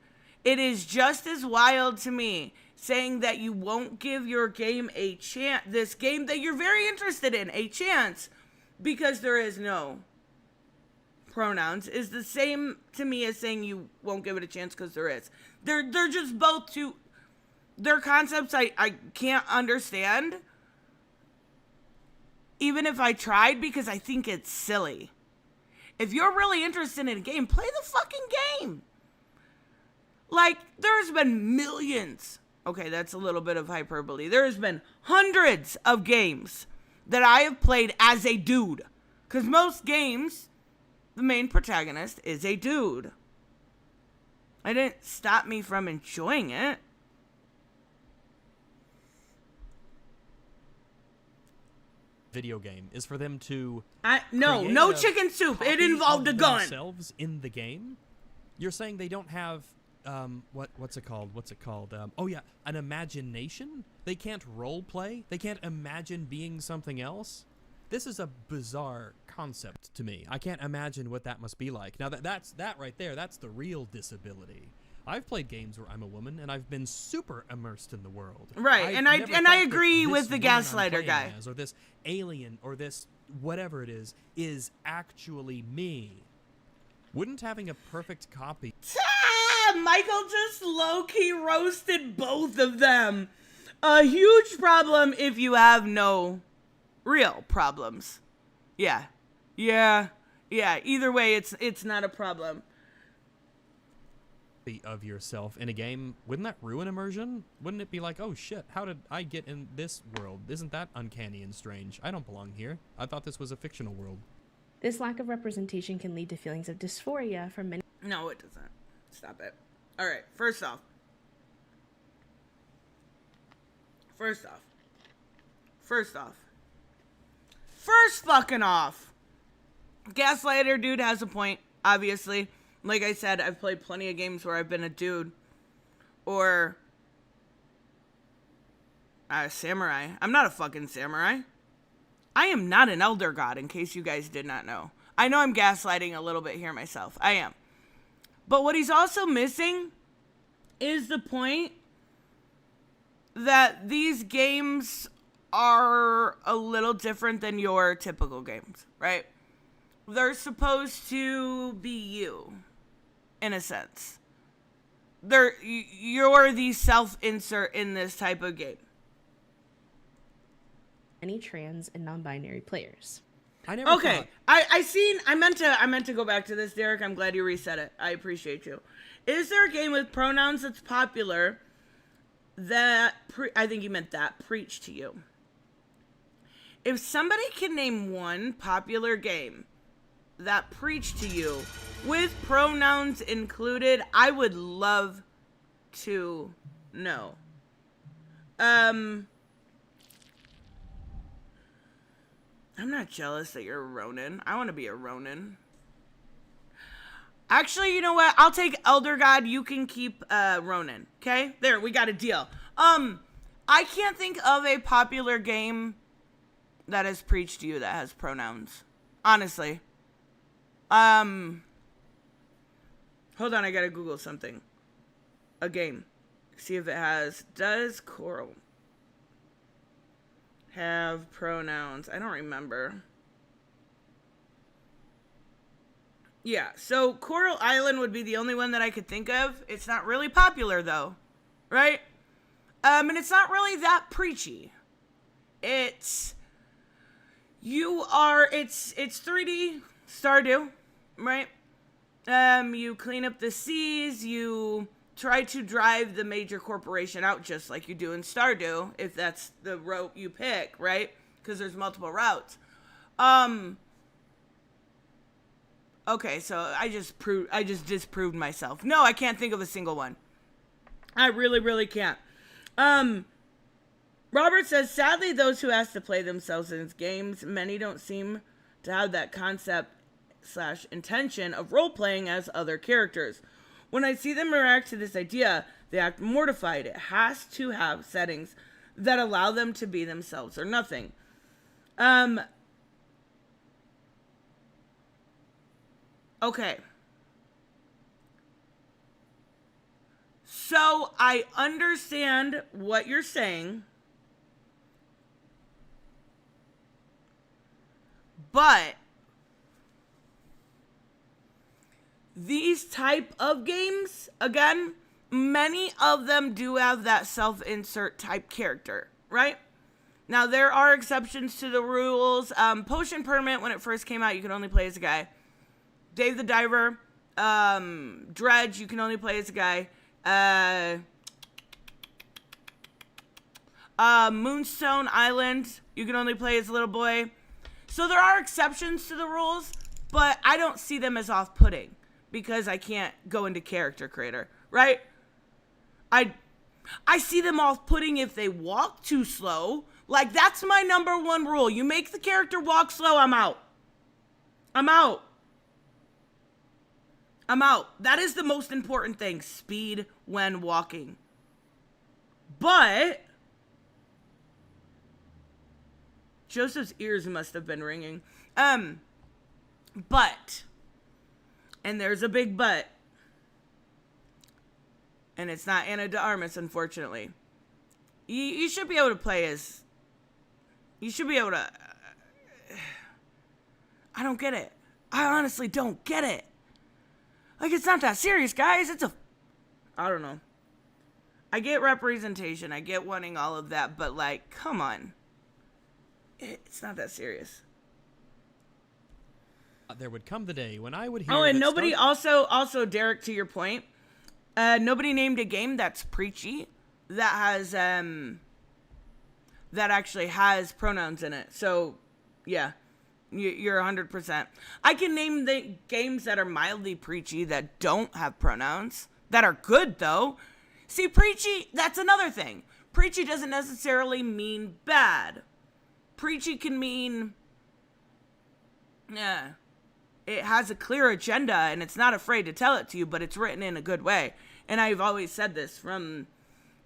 It is just as wild to me saying that you won't give your game a chance, this game that you're very interested in, a chance because there is no pronouns, is the same to me as saying you won't give it a chance because there is. They're just both two, they're concepts I can't understand, even if I tried, because I think it's silly. If you're really interested in a game, play the fucking game. Like, there's been millions Okay, that's a little bit of hyperbole. There's been hundreds of games that I have played as a dude. Because most games, the main protagonist is a dude. It didn't stop me from enjoying it. Video game is for them to No create a chicken soup. It copy involved a of gun. themselves in the game. You're saying they don't have what's it called? Oh yeah, an imagination? They can't role play? They can't imagine being something else? This is a bizarre concept to me. I can't imagine what that must be like. Now that's right there. That's the real disability. I've played games where I'm a woman and I've been super immersed in the world. Right, I've and never I thought agree that with this the woman I'm gaslighter playing guy. as, or this alien, or this whatever it is actually me. Wouldn't having a perfect copy... Michael just low-key roasted both of them. A huge problem if you have no real problems. Yeah. Either way, it's not a problem. Of yourself in a game, wouldn't that ruin immersion? Wouldn't it be like, oh shit, how did I get in this world? Isn't that uncanny and strange? I don't belong here. I thought this was a fictional world. This lack of representation can lead to feelings of dysphoria for many. No, it doesn't. Stop it. All right, first off. First fucking off. Gaslighter dude has a point, obviously. Like I said, I've played plenty of games where I've been a dude. Or a samurai. I'm not a fucking samurai. I am not an elder god, in case you guys did not know. I know I'm gaslighting a little bit here myself. I am. But what he's also missing is the point that these games are a little different than your typical games, right? They're supposed to be you, in a sense. You're the self-insert in this type of game. Many trans and non-binary players. I never Okay, I meant to go back to this, Derek. I'm glad you reset it. I appreciate you. Is there a game with pronouns that's popular that I think you meant that preach to you? If somebody can name one popular game that preach to you with pronouns included, I would love to know. I'm not jealous that you're a Ronin. I want to be a Ronin. Actually, you know what? I'll take Elder God. You can keep Ronin. Okay? There, we got a deal. I can't think of a popular game that has preached to you that has pronouns. Honestly. Hold on, I gotta Google something. A game. See if it has. Does Coral have pronouns? I don't remember. Yeah, so Coral Island would be the only one that I could think of. It's not really popular though, right? And it's not really that preachy. It's 3D Stardew, right? You clean up the seas, you try to drive the major corporation out just like you do in Stardew, if that's the route you pick, right? Because there's multiple routes. Okay, so I just disproved myself. No, I can't think of a single one. I really, really can't. Robert says, sadly, those who ask to play themselves in games, many don't seem to have that concept/intention of role-playing as other characters. When I see them react to this idea, they act mortified. It has to have settings that allow them to be themselves or nothing. Okay. So I understand what you're saying, but these type of games, again, many of them do have that self-insert type character, right? Now, there are exceptions to the rules. Potion Permit, when it first came out, you could only play as a guy. Dave the Diver, Dredge, you can only play as a guy. Moonstone Island, you can only play as a little boy. So there are exceptions to the rules, but I don't see them as off-putting because I can't go into character creator, right? I see them off-putting if they walk too slow. Like, that's my number one rule. You make the character walk slow, I'm out. I'm out. I'm out. That is the most important thing. Speed when walking. But Joseph's ears must have been ringing. But, and there's a big but, and it's not Anna de Armas, unfortunately. You should be able to play as, you should be able to, I don't get it. I honestly don't get it. Like, it's not that serious, guys. I don't know. I get representation. I get wanting all of that, but, like, come on. It's not that serious. There would come the day when I would hear. Oh, and nobody also, Derek, to your point, nobody named a game that's preachy that has, that actually has pronouns in it. So, yeah. You're 100%. I can name the games that are mildly preachy that don't have pronouns, that are good, though. See, preachy, that's another thing. Preachy doesn't necessarily mean bad. Preachy can mean, yeah, it has a clear agenda, and it's not afraid to tell it to you, but it's written in a good way. And I've always said this from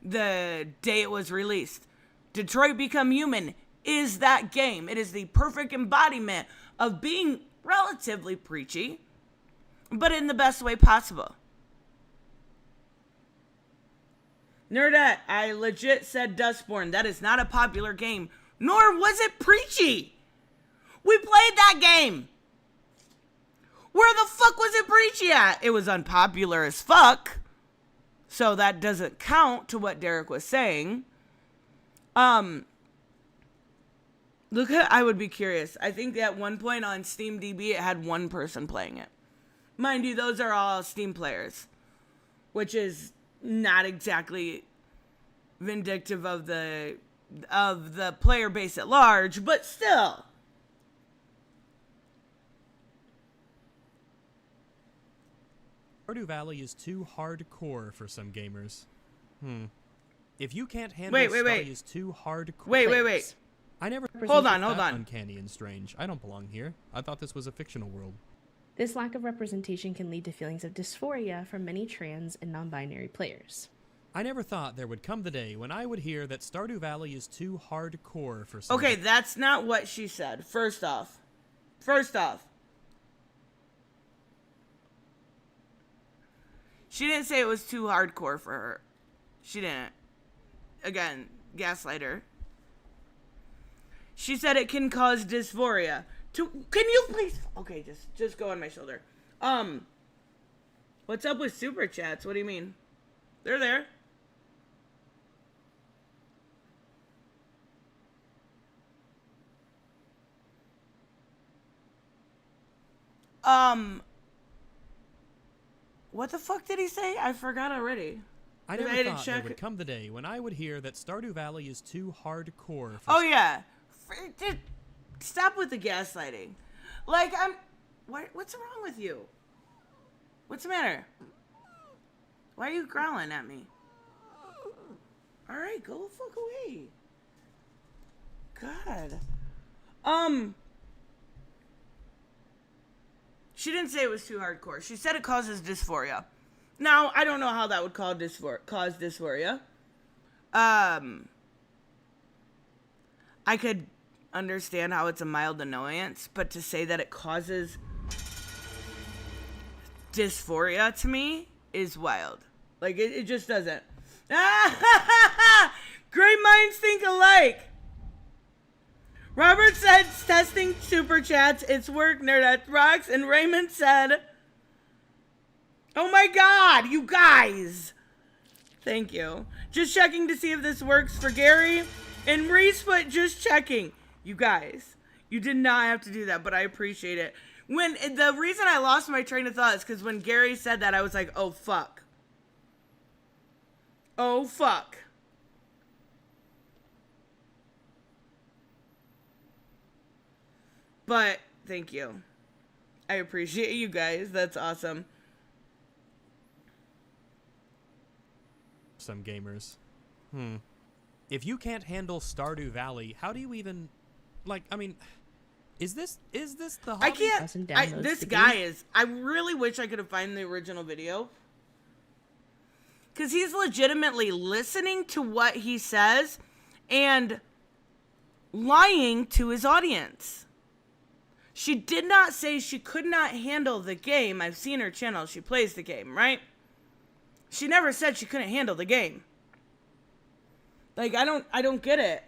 the day it was released. Detroit Become Human is that game. It is the perfect embodiment of being relatively preachy, but in the best way possible. Nerdette, I legit said Dustborn. That is not a popular game, nor was it preachy. We played that game. Where the fuck was it preachy at? It was unpopular as fuck, so that doesn't count to what Derek was saying. Look at, I would be curious. I think at one point on SteamDB, it had one person playing it. Mind you, those are all Steam players, which is not exactly vindictive of the player base at large, but still. Stardew Valley is too hardcore for some gamers. If you can't handle Wait. is too hardcore. Wait. I never. Hold on. Uncanny and strange. I don't belong here. I thought this was a fictional world. This lack of representation can lead to feelings of dysphoria for many trans and non-binary players. I never thought there would come the day when I would hear that Stardew Valley is too hardcore for some. Okay, that's not what she said. First off. She didn't say it was too hardcore for her. She didn't. Again, gaslighter. She said it can cause dysphoria. Can you please? Okay, just go on my shoulder. What's up with super chats? What do you mean? They're there. What the fuck did he say? I forgot already. I never thought there would come the day when I would hear that Stardew Valley is too hardcore for. Oh yeah. Dude, stop with the gaslighting. Like, what's wrong with you? What's the matter? Why are you growling at me? Alright, go the fuck away. God. She didn't say it was too hardcore. She said it causes dysphoria. Now, I don't know how that would cause dysphoria. I could understand how it's a mild annoyance, but to say that it causes dysphoria to me is wild. Like, it just doesn't. Great minds think alike. Robert said, testing super chats, it's work, Nerdette rocks, and Raymond said, oh my god, you guys. Thank you. Just checking to see if this works for Gary. And Reese put just checking. You guys, you did not have to do that, but I appreciate it. When the reason I lost my train of thought is because when Gary said that, I was like, oh fuck. Oh fuck. But thank you. I appreciate you guys. That's awesome. Some gamers. If you can't handle Stardew Valley, how do you even, like, I mean, is this the hobby? I can't. 1,000 downloads This to guy game. is. I really wish I could have found the original video. Because he's legitimately listening to what he says and lying to his audience. She did not say she could not handle the game. I've seen her channel. She plays the game, right? She never said she couldn't handle the game. Like, I don't get it.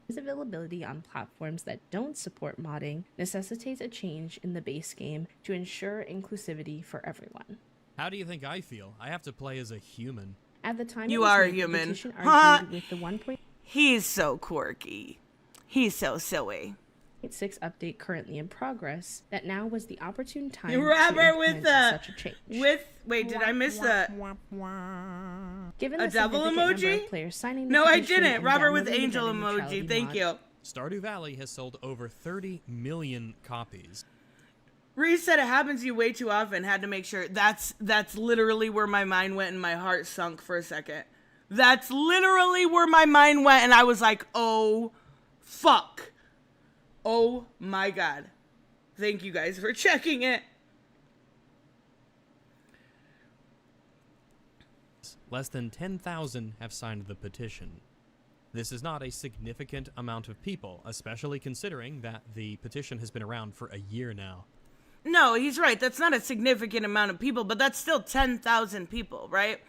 Its availability on platforms that don't support modding necessitates a change in the base game to ensure inclusivity for everyone. How do you think I feel? I have to play as a human. At the time You it was are made, the human. petition Huh. argued with the 1.6 He's so quirky. He's so silly. update currently in progress that now was the opportune time Robert to with implement the such a change. wait, did I miss the Given a the devil significant number emoji? of players signing the No, I petition didn't. and Robert with downloading the angel vendor emoji. neutrality Thank mod, you. Stardew Valley has sold over 30 million copies. Reese said it happens to you way too often. Had to make sure. That's literally where my mind went and my heart sunk for a second. That's literally where my mind went and I was like, oh, fuck. Oh my God. Thank you guys for checking it. Less than 10,000 have signed the petition. This is not a significant amount of people, especially considering that the petition has been around for a year now. No, he's right. That's not a significant amount of people, but that's still 10,000 people, right?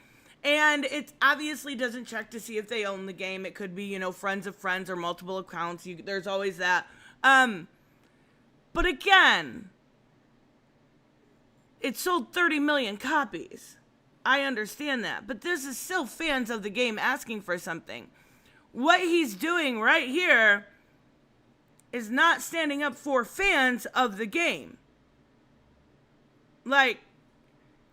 And it obviously doesn't check to see if they own the game. It could be, you know, friends of friends or multiple accounts. There's always that. But again, it sold 30 million copies. I understand that. But this is still fans of the game asking for something. What he's doing right here is not standing up for fans of the game. Like,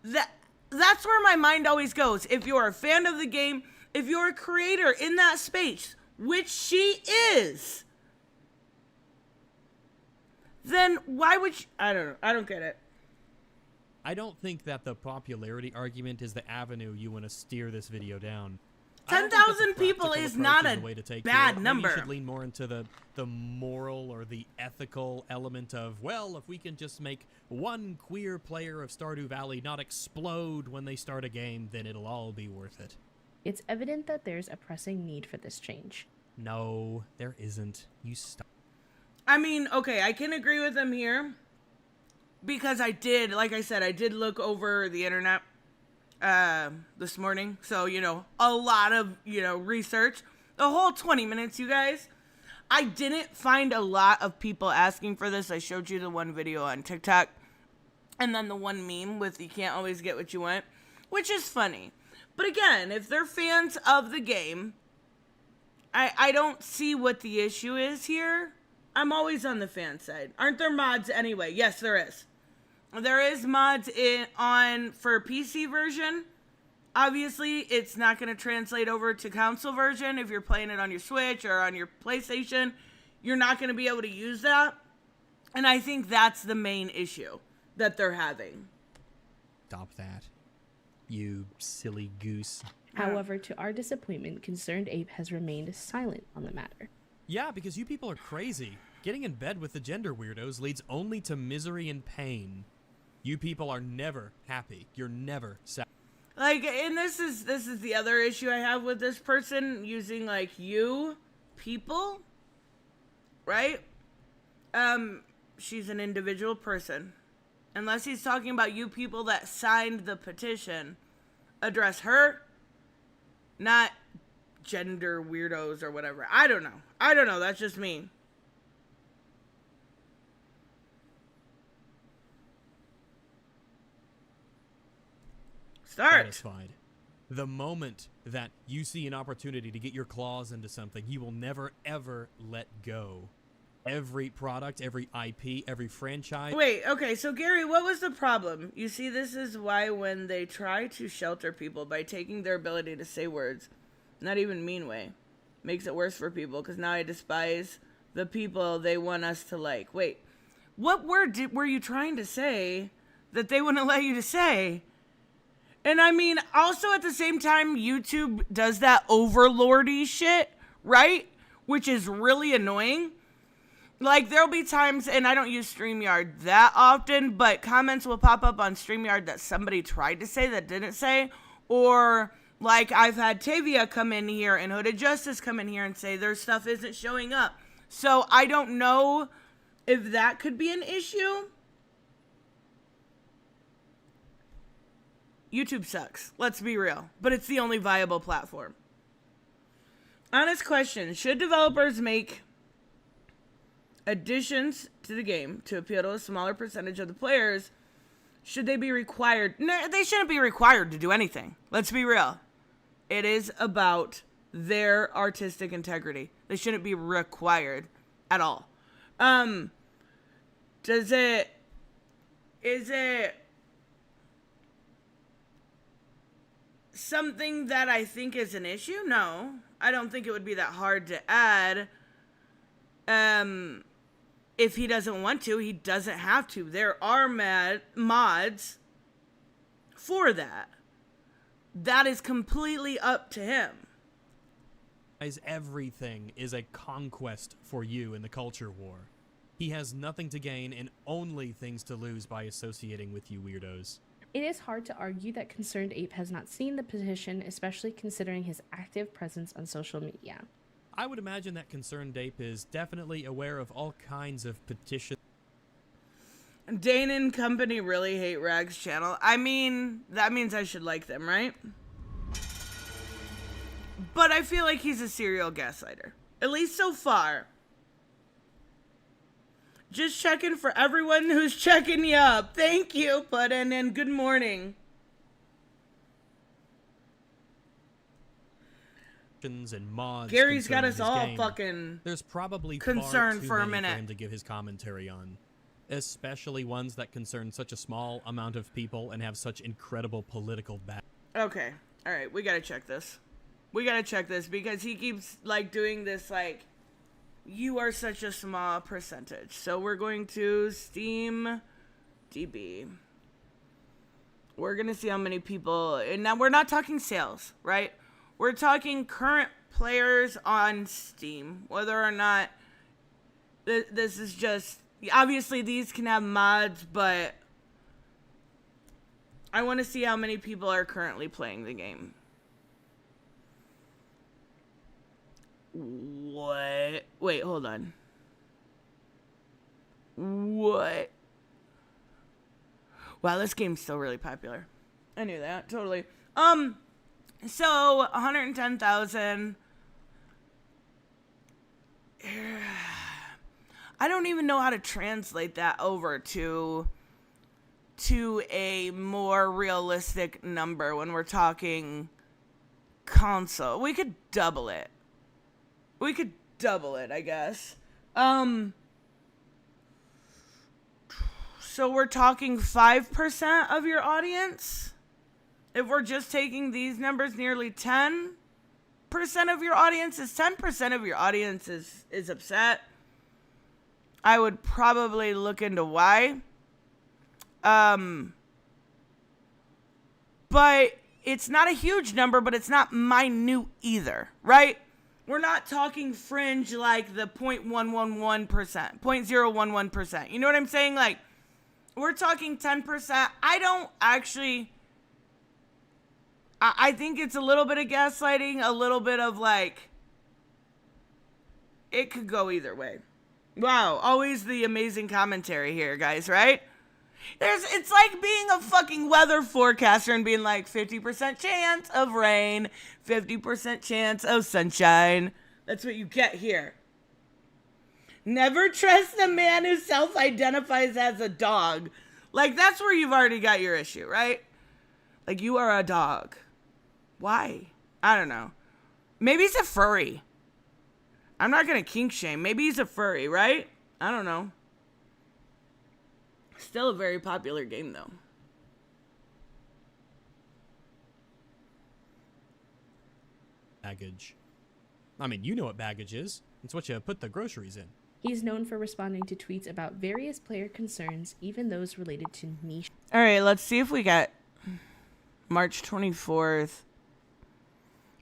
that's where my mind always goes. If you're a fan of the game, if you're a creator in that space, which she is, then why would I don't know. I don't get it. I don't think that the popularity argument is the avenue you want to steer this video down. I don't think that the 10,000 people practical is approach not is a the way to take bad Maybe number. you should lean more into the moral or the ethical element of, well, if we can just make one queer player of Stardew Valley not explode when they start a game, then it'll all be worth it. It's evident that there's a pressing need for this change. No, there isn't. You stop. I mean, okay, I can agree with him here. Because I did, like I said, I did look over the internet this morning. So, you know, a lot of, you know, research. The whole 20 minutes, you guys. I didn't find a lot of people asking for this. I showed you the one video on TikTok. And then the one meme with you can't always get what you want. Which is funny. But again, if they're fans of the game, I don't see what the issue is here. I'm always on the fan side. Aren't there mods anyway? Yes, there is. There is mods for PC version. Obviously, it's not going to translate over to console version. If you're playing it on your Switch or on your PlayStation, you're not going to be able to use that. And I think that's the main issue that they're having. Stop that. You silly goose. However, to our disappointment, Concerned Ape has remained silent on the matter. Yeah, because you people are crazy. Getting in bed with the gender weirdos leads only to misery and pain. You people are never happy. You're never sad. Like, and this is the other issue I have with this person using, like, you people, right? She's an individual person. Unless he's talking about you people that signed the petition, address her, not gender weirdos or whatever. I don't know. That's just me. Start. Satisfied. The moment that you see an opportunity to get your claws into something, you will never, ever let go. Every product, every IP, every franchise. Wait, okay, so Gary, what was the problem? You see, this is why when they try to shelter people by taking their ability to say words, not even mean way, makes it worse for people, because now I despise the people they want us to like. Wait, what word were you trying to say that they wouldn't let you to say? And I mean, also at the same time, YouTube does that overlordy shit, right? Which is really annoying. Like, there'll be times, and I don't use StreamYard that often, but comments will pop up on StreamYard that somebody tried to say that didn't say. Or, like, I've had Tavia come in here and Hooded Justice come in here and say their stuff isn't showing up. So I don't know if that could be an issue. YouTube sucks. Let's be real. But it's the only viable platform. Honest question. Should developers make additions to the game to appeal to a smaller percentage of the players? Should they be required? No, they shouldn't be required to do anything. Let's be real. It is about their artistic integrity. They shouldn't be required at all. Is it something that I think is an issue? No. I don't think it would be that hard to add. If he doesn't want to, he doesn't have to. There are mods for that. That is completely up to him. As everything is a conquest for you in the culture war. He has nothing to gain and only things to lose by associating with you weirdos. It is hard to argue that Concerned Ape has not seen the petition, especially considering his active presence on social media. I would imagine that Concerned Ape is definitely aware of all kinds of petitions. Dane and company really hate Rag's channel. I mean, that means I should like them, right? But I feel like he's a serial gaslighter. At least so far. Just checking for everyone who's checking you up. Thank you, Puddin', and good morning. And mods Gary's got us his all game. fucking There's probably concerned far too for a many minute. for him to give his commentary on, especially ones that concern such a small amount of people and have such incredible political back. Okay. All right. We got to check this. We got to check this because he keeps like doing this like, you are such a small percentage. So we're going to Steam DB. We're going to see how many people, and now we're not talking sales, right? We're talking current players on Steam, whether or not this is just, obviously these can have mods, but I want to see how many people are currently playing the game. What? Wait, hold on. What? Wow, this game's still really popular. I knew that, totally. So 110,000. I don't even know how to translate that over to a more realistic number when we're talking console. We could double it. I guess. So we're talking 5% of your audience? If we're just taking these numbers, nearly 10% of your audience is 10% of your audience is upset. I would probably look into why. But it's not a huge number, but it's not minute either, right? We're not talking fringe like the 0.111%, 0.011%. You know what I'm saying? Like, we're talking 10%. I think it's a little bit of gaslighting, a little bit of like, it could go either way. Wow, always the amazing commentary here, guys, right? It's like being a fucking weather forecaster and being like 50% chance of rain, 50% chance of sunshine. That's what you get here. Never trust a man who self-identifies as a dog. Like, that's where you've already got your issue, right? Like, you are a dog. Why? I don't know. Maybe he's a furry. I'm not gonna kink shame. Maybe he's a furry, right? I don't know. Still a very popular game, though. Baggage. I mean, you know what baggage is. It's what you put the groceries in. He's known for responding to tweets about various player concerns, even those related to niche. All right, let's see if we got March 24th,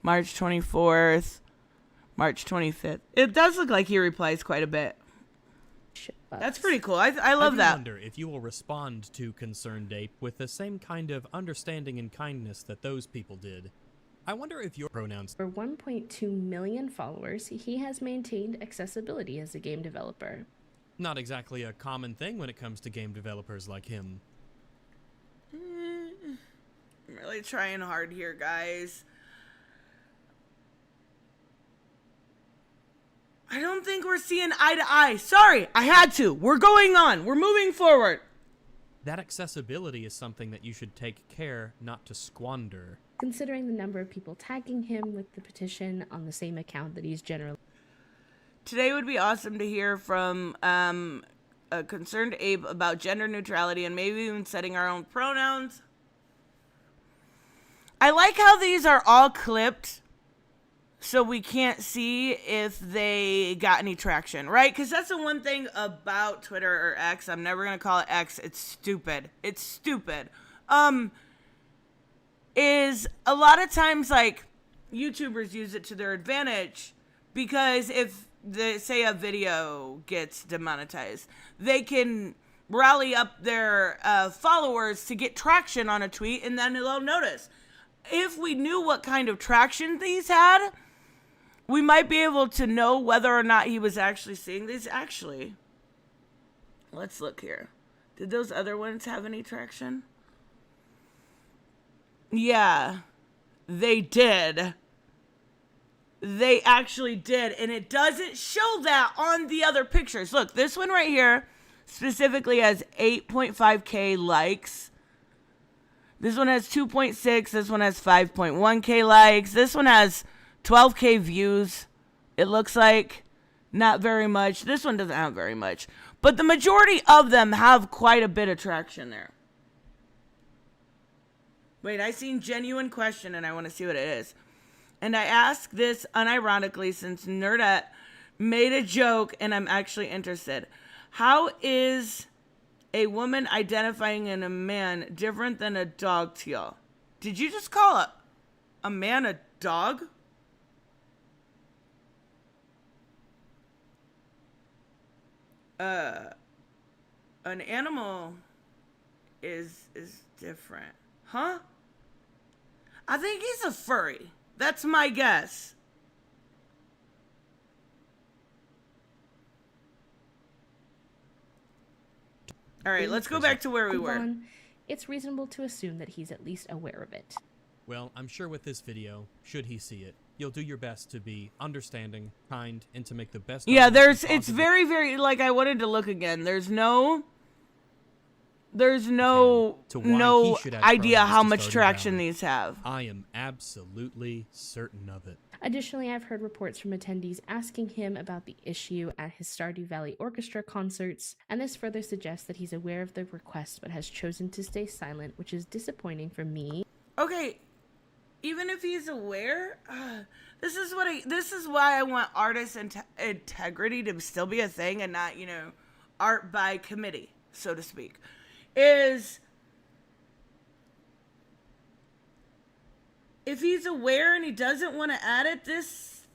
March 24th, March 25th. It does look like he replies quite a bit. That's pretty cool. I love I that. wonder if you will respond to Concerned Ape with the same kind of understanding and kindness that those people did. I wonder if your pronouns... For 1.2 million followers, he has maintained accessibility as a game developer. Not exactly a common thing when it comes to game developers like him. I'm really trying hard here, guys. I don't think we're seeing eye to eye. Sorry, I had to. We're going on. We're moving forward. That accessibility is something that you should take care not to squander. Considering the number of people tagging him with the petition on the same account that he's generally... Today would be awesome to hear from a Concerned Ape about gender neutrality and maybe even setting our own pronouns. I like how these are all clipped so we can't see if they got any traction, right? Because that's the one thing about Twitter or X. I'm never going to call it X. It's stupid. It's stupid. Is a lot of times, like, YouTubers use it to their advantage because if, say, a video gets demonetized, they can rally up their followers to get traction on a tweet, and then they'll notice. If we knew what kind of traction these had, we might be able to know whether or not he was actually seeing these. Actually, let's look here. Did those other ones have any traction? Yeah, they did. They actually did. And it doesn't show that on the other pictures. Look, this one right here specifically has 8.5K likes. This one has 2.6. This one has 5.1K likes. This one has 12K views. It looks like not very much. This one doesn't have very much. But the majority of them have quite a bit of traction there. Wait, I seen genuine question and I want to see what it is. And I ask this unironically since Nerdette made a joke and I'm actually interested. How is a woman identifying in a man different than a dog to y'all? Did you just call a man a dog? An animal is different. Huh? I think he's a furry. That's my guess. All right, let's go back to where we were. It's reasonable to assume that he's at least aware of it. Well, I'm sure with this video, should he see it, you'll do your best to be understanding, kind, and to make the best... Yeah, it's very, very, like, I wanted to look again. There's no idea how much traction these have. I am absolutely certain of it. Additionally, I've heard reports from attendees asking him about the issue at his Stardew Valley Orchestra concerts, and this further suggests that he's aware of the request but has chosen to stay silent, which is disappointing for me. Okay, even if he's aware, this is why I want artist integrity to still be a thing and not, art by committee, so to speak. Is if he's aware and he doesn't want to add it, this,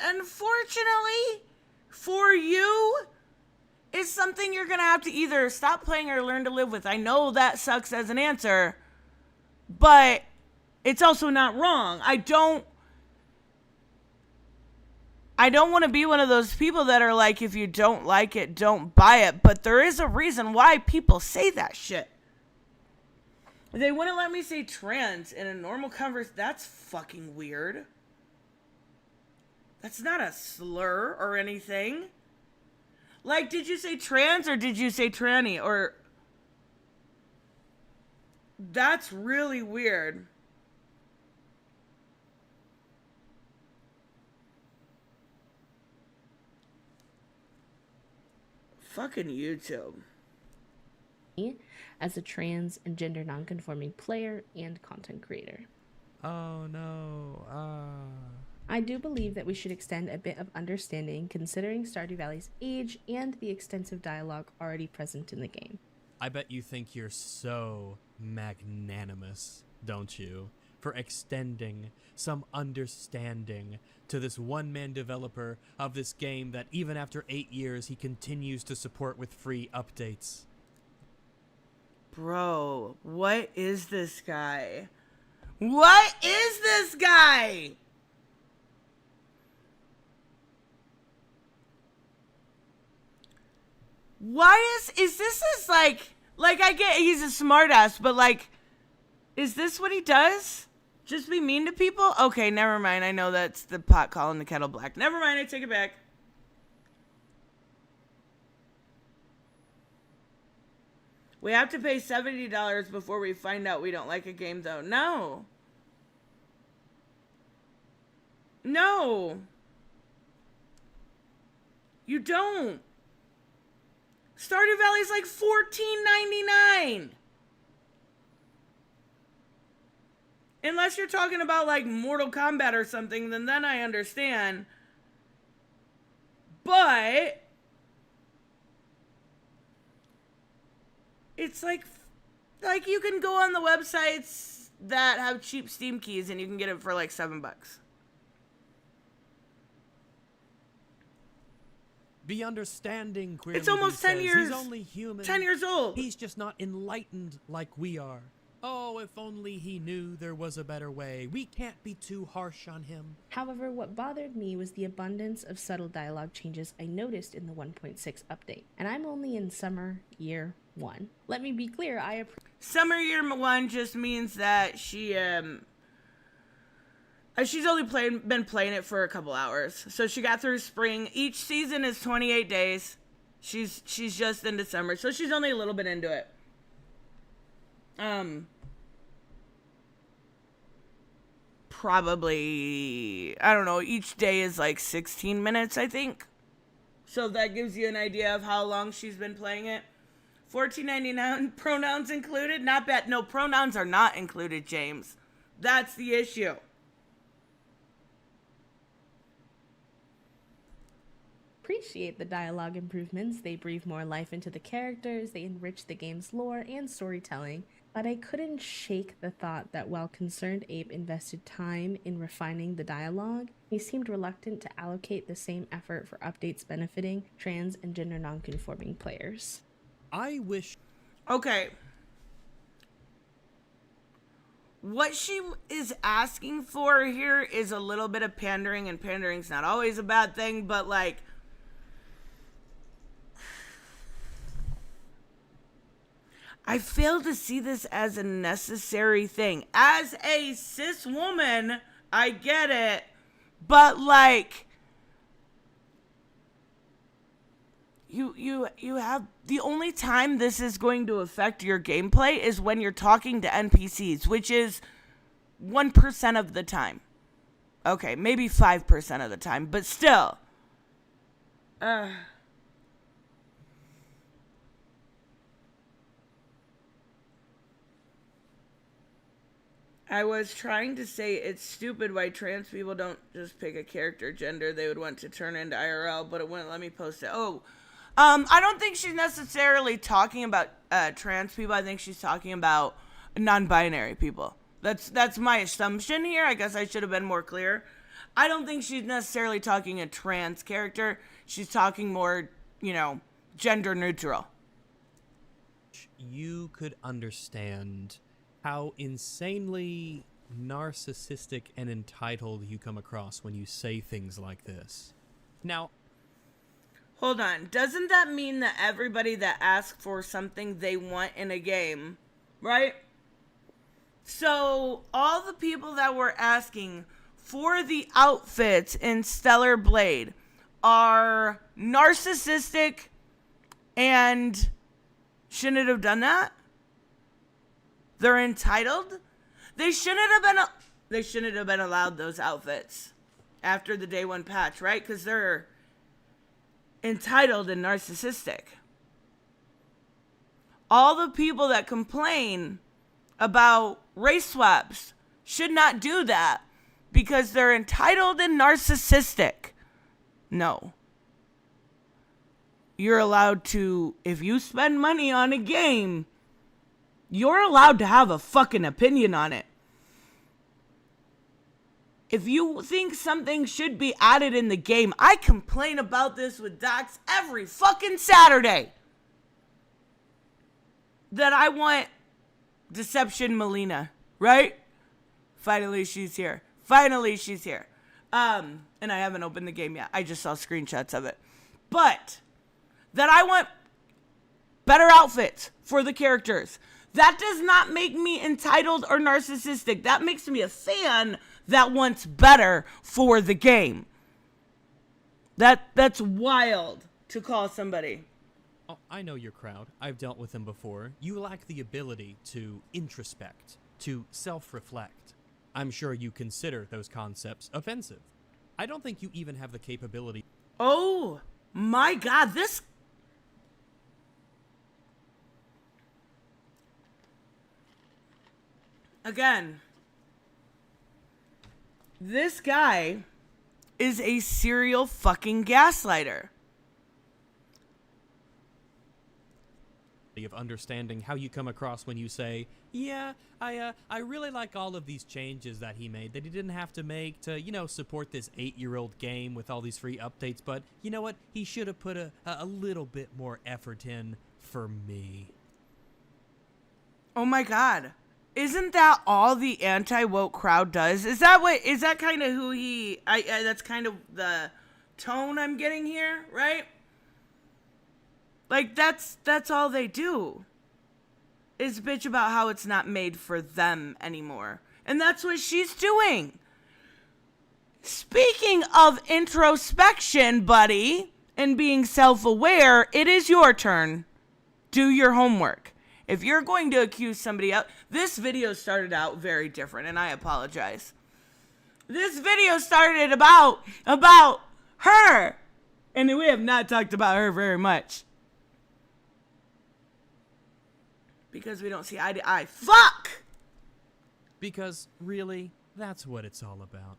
unfortunately, for you, is something you're going to have to either stop playing or learn to live with. I know that sucks as an answer, but it's also not wrong. I don't want to be one of those people that are like, if you don't like it, don't buy it. But there is a reason why people say that shit. They wouldn't let me say trans in a normal conversation. That's fucking weird. That's not a slur or anything. Like, did you say trans or did you say tranny? Or... That's really weird. Fucking YouTube. As a trans and gender nonconforming player and content creator. Oh no. I do believe that we should extend a bit of understanding considering Stardew Valley's age and the extensive dialogue already present in the game. I bet you think you're so magnanimous, don't you, for extending some understanding to this one-man developer of this game that even after 8 years he continues to support with free updates. Bro, what is this guy? What is this guy? Why is this like I get he's a smartass, but like, is this what he does? Just be mean to people? Okay, never mind. I know that's the pot calling the kettle black. Never mind, I take it back. We have to pay $70 before we find out we don't like a game, though. No. No. You don't. Stardew Valley's like $14.99. Unless you're talking about like Mortal Kombat or something, then I understand. But it's like you can go on the websites that have cheap Steam keys and you can get it for like $7. Be understanding, Queerly. It's almost 10 years. He's only human. 10 years old. He's just not enlightened like we are. Oh, if only he knew there was a better way. We can't be too harsh on him. However, what bothered me was the abundance of subtle dialogue changes I noticed in the 1.6 update. And I'm only in summer year 1. Let me be clear, Summer year 1 just means that she's only been playing it for a couple hours. So she got through spring. Each season is 28 days. She's just into summer, so she's only a little bit into it. Probably, I don't know, each day is like 16 minutes, I think. So that gives you an idea of how long she's been playing it. $14.99, pronouns included. Not bad. No, pronouns are not included, James. That's the issue. Appreciate the dialogue improvements. They breathe more life into the characters, they enrich the game's lore and storytelling, but I couldn't shake the thought that while Concerned Ape invested time in refining the dialogue, he seemed reluctant to allocate the same effort for updates benefiting trans and gender nonconforming players. I wish... Okay. What she is asking for here is a little bit of pandering, and pandering's not always a bad thing, but like, I fail to see this as a necessary thing. As a cis woman, I get it, but like, you have, the only time this is going to affect your gameplay is when you're talking to NPCs, which is 1% of the time. Okay, maybe 5% of the time, but still. I was trying to say it's stupid why trans people don't just pick a character gender they would want to turn into IRL, but it wouldn't let me post it. I don't think she's necessarily talking about trans people. I think she's talking about non-binary people. That's my assumption here. I guess I should have been more clear. I don't think she's necessarily talking a trans character. She's talking more, gender neutral. You could understand how insanely narcissistic and entitled you come across when you say things like this. Now, hold on. Doesn't that mean that everybody that asks for something they want in a game, right? So all the people that were asking for the outfits in Stellar Blade are narcissistic and shouldn't have done that? They're entitled? They shouldn't have been allowed those outfits after the day 1 patch, right? Because they're entitled and narcissistic. All the people that complain about race swaps should not do that because they're entitled and narcissistic. No. You're allowed to, if you spend money on a game, you're allowed to have a fucking opinion on it. If you think something should be added in the game, I complain about this with Dax every fucking Saturday. That I want Deception Melina, right? Finally, she's here. And I haven't opened the game yet. I just saw screenshots of it. But that I want better outfits for the characters. That does not make me entitled or narcissistic. That makes me a fan that wants better for the game. That's wild to call somebody. Oh, I know your crowd. I've dealt with them before. You lack the ability to introspect, to self-reflect. I'm sure you consider those concepts offensive. I don't think you even have the capability. Oh my God, this... Again, this guy is a serial fucking gaslighter. Of understanding how you come across when you say, yeah, I really like all of these changes that he made that he didn't have to make to, support this 8-year-old game with all these free updates, but you know what? He should have put a little bit more effort in for me. Oh my God. Isn't that all the anti-woke crowd does? Is that kind of who that's kind of the tone I'm getting here, right? Like, that's all they do, is bitch about how it's not made for them anymore. And that's what she's doing. Speaking of introspection, buddy, and being self-aware, it is your turn. Do your homework. If you're going to accuse somebody else, this video started out very different, and I apologize. This video started about her, and we have not talked about her very much. Because we don't see eye to eye. Fuck! Because, really, that's what it's all about.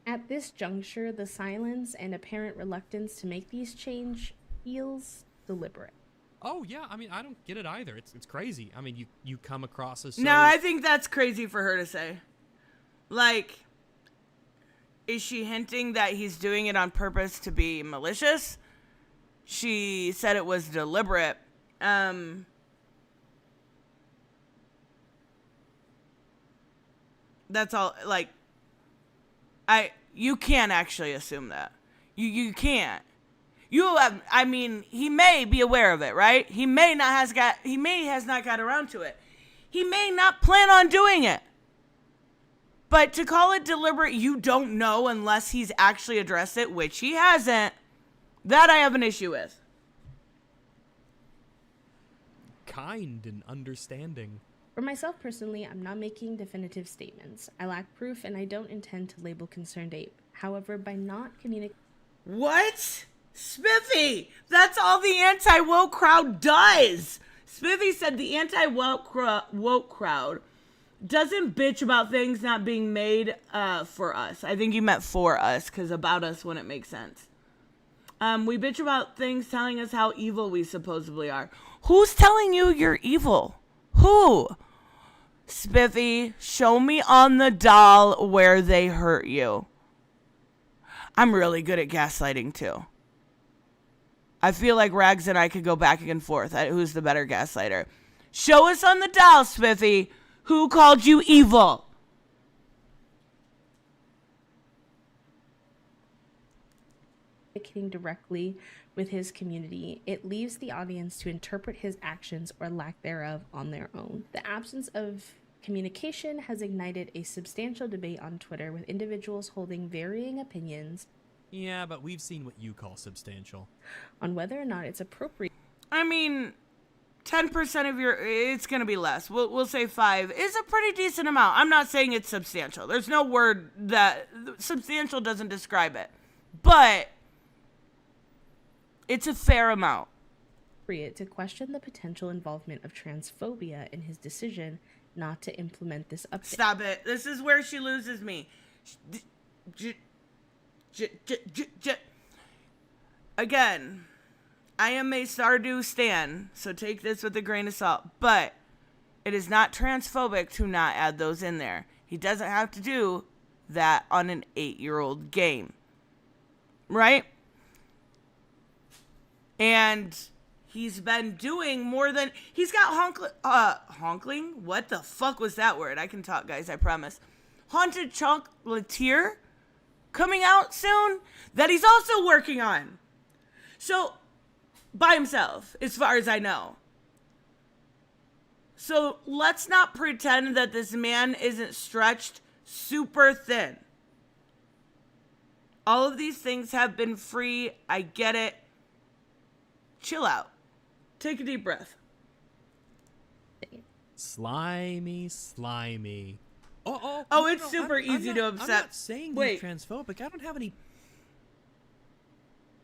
At this juncture, the silence and apparent reluctance to make these change feels deliberate. Oh, yeah, I mean, I don't get it either. It's crazy. I mean, you come across as so... No, I think that's crazy for her to say. Like, is she hinting that he's doing it on purpose to be malicious? She said it was deliberate. That's all, like, you can't actually assume that. You can't. He may be aware of it, right? He may has not got around to it. He may not plan on doing it. But to call it deliberate, you don't know unless he's actually addressed it, which he hasn't. That I have an issue with. Kind and understanding. For myself personally, I'm not making definitive statements. I lack proof and I don't intend to label Concerned Ape. However, by not communicating... What? Spiffy! That's all the anti-woke crowd does! Spiffy said the anti-woke crowd doesn't bitch about things not being made for us. I think you meant for us, because about us wouldn't make sense. We bitch about things telling us how evil we supposedly are. Who's telling you you're evil? Who? Spiffy, show me on the doll where they hurt you. I'm really good at gaslighting too. I feel like Rags and I could go back and forth at who's the better gaslighter. Show us on the doll, Spiffy, who called you evil. Communicating directly with his community, it leaves the audience to interpret his actions or lack thereof on their own. The absence of communication has ignited a substantial debate on Twitter, with individuals holding varying opinions. Yeah, but we've seen what you call substantial. On whether or not it's appropriate. I mean, 10% of it's going to be less. We'll say 5 is a pretty decent amount. I'm not saying it's substantial. There's no word that substantial doesn't describe it. But it's a fair amount. To question the potential involvement of transphobia in his decision not to implement this update. Stop it. This is where she loses me. Again, I am a Stardew stan, so take this with a grain of salt. But it is not transphobic to not add those in there. He doesn't have to do that on an 8-year-old game. Right? And he's been doing more than... He's got honkling? What the fuck was that word? I can talk, guys, I promise. Haunted Chocolatier coming out soon that he's also working on. So, by himself, as far as I know. So, let's not pretend that this man isn't stretched super thin. All of these things have been free. I get it. Chill out. Take a deep breath. Slimy. Oh, It's super easy to upset. I'm not saying he's transphobic. I don't have any...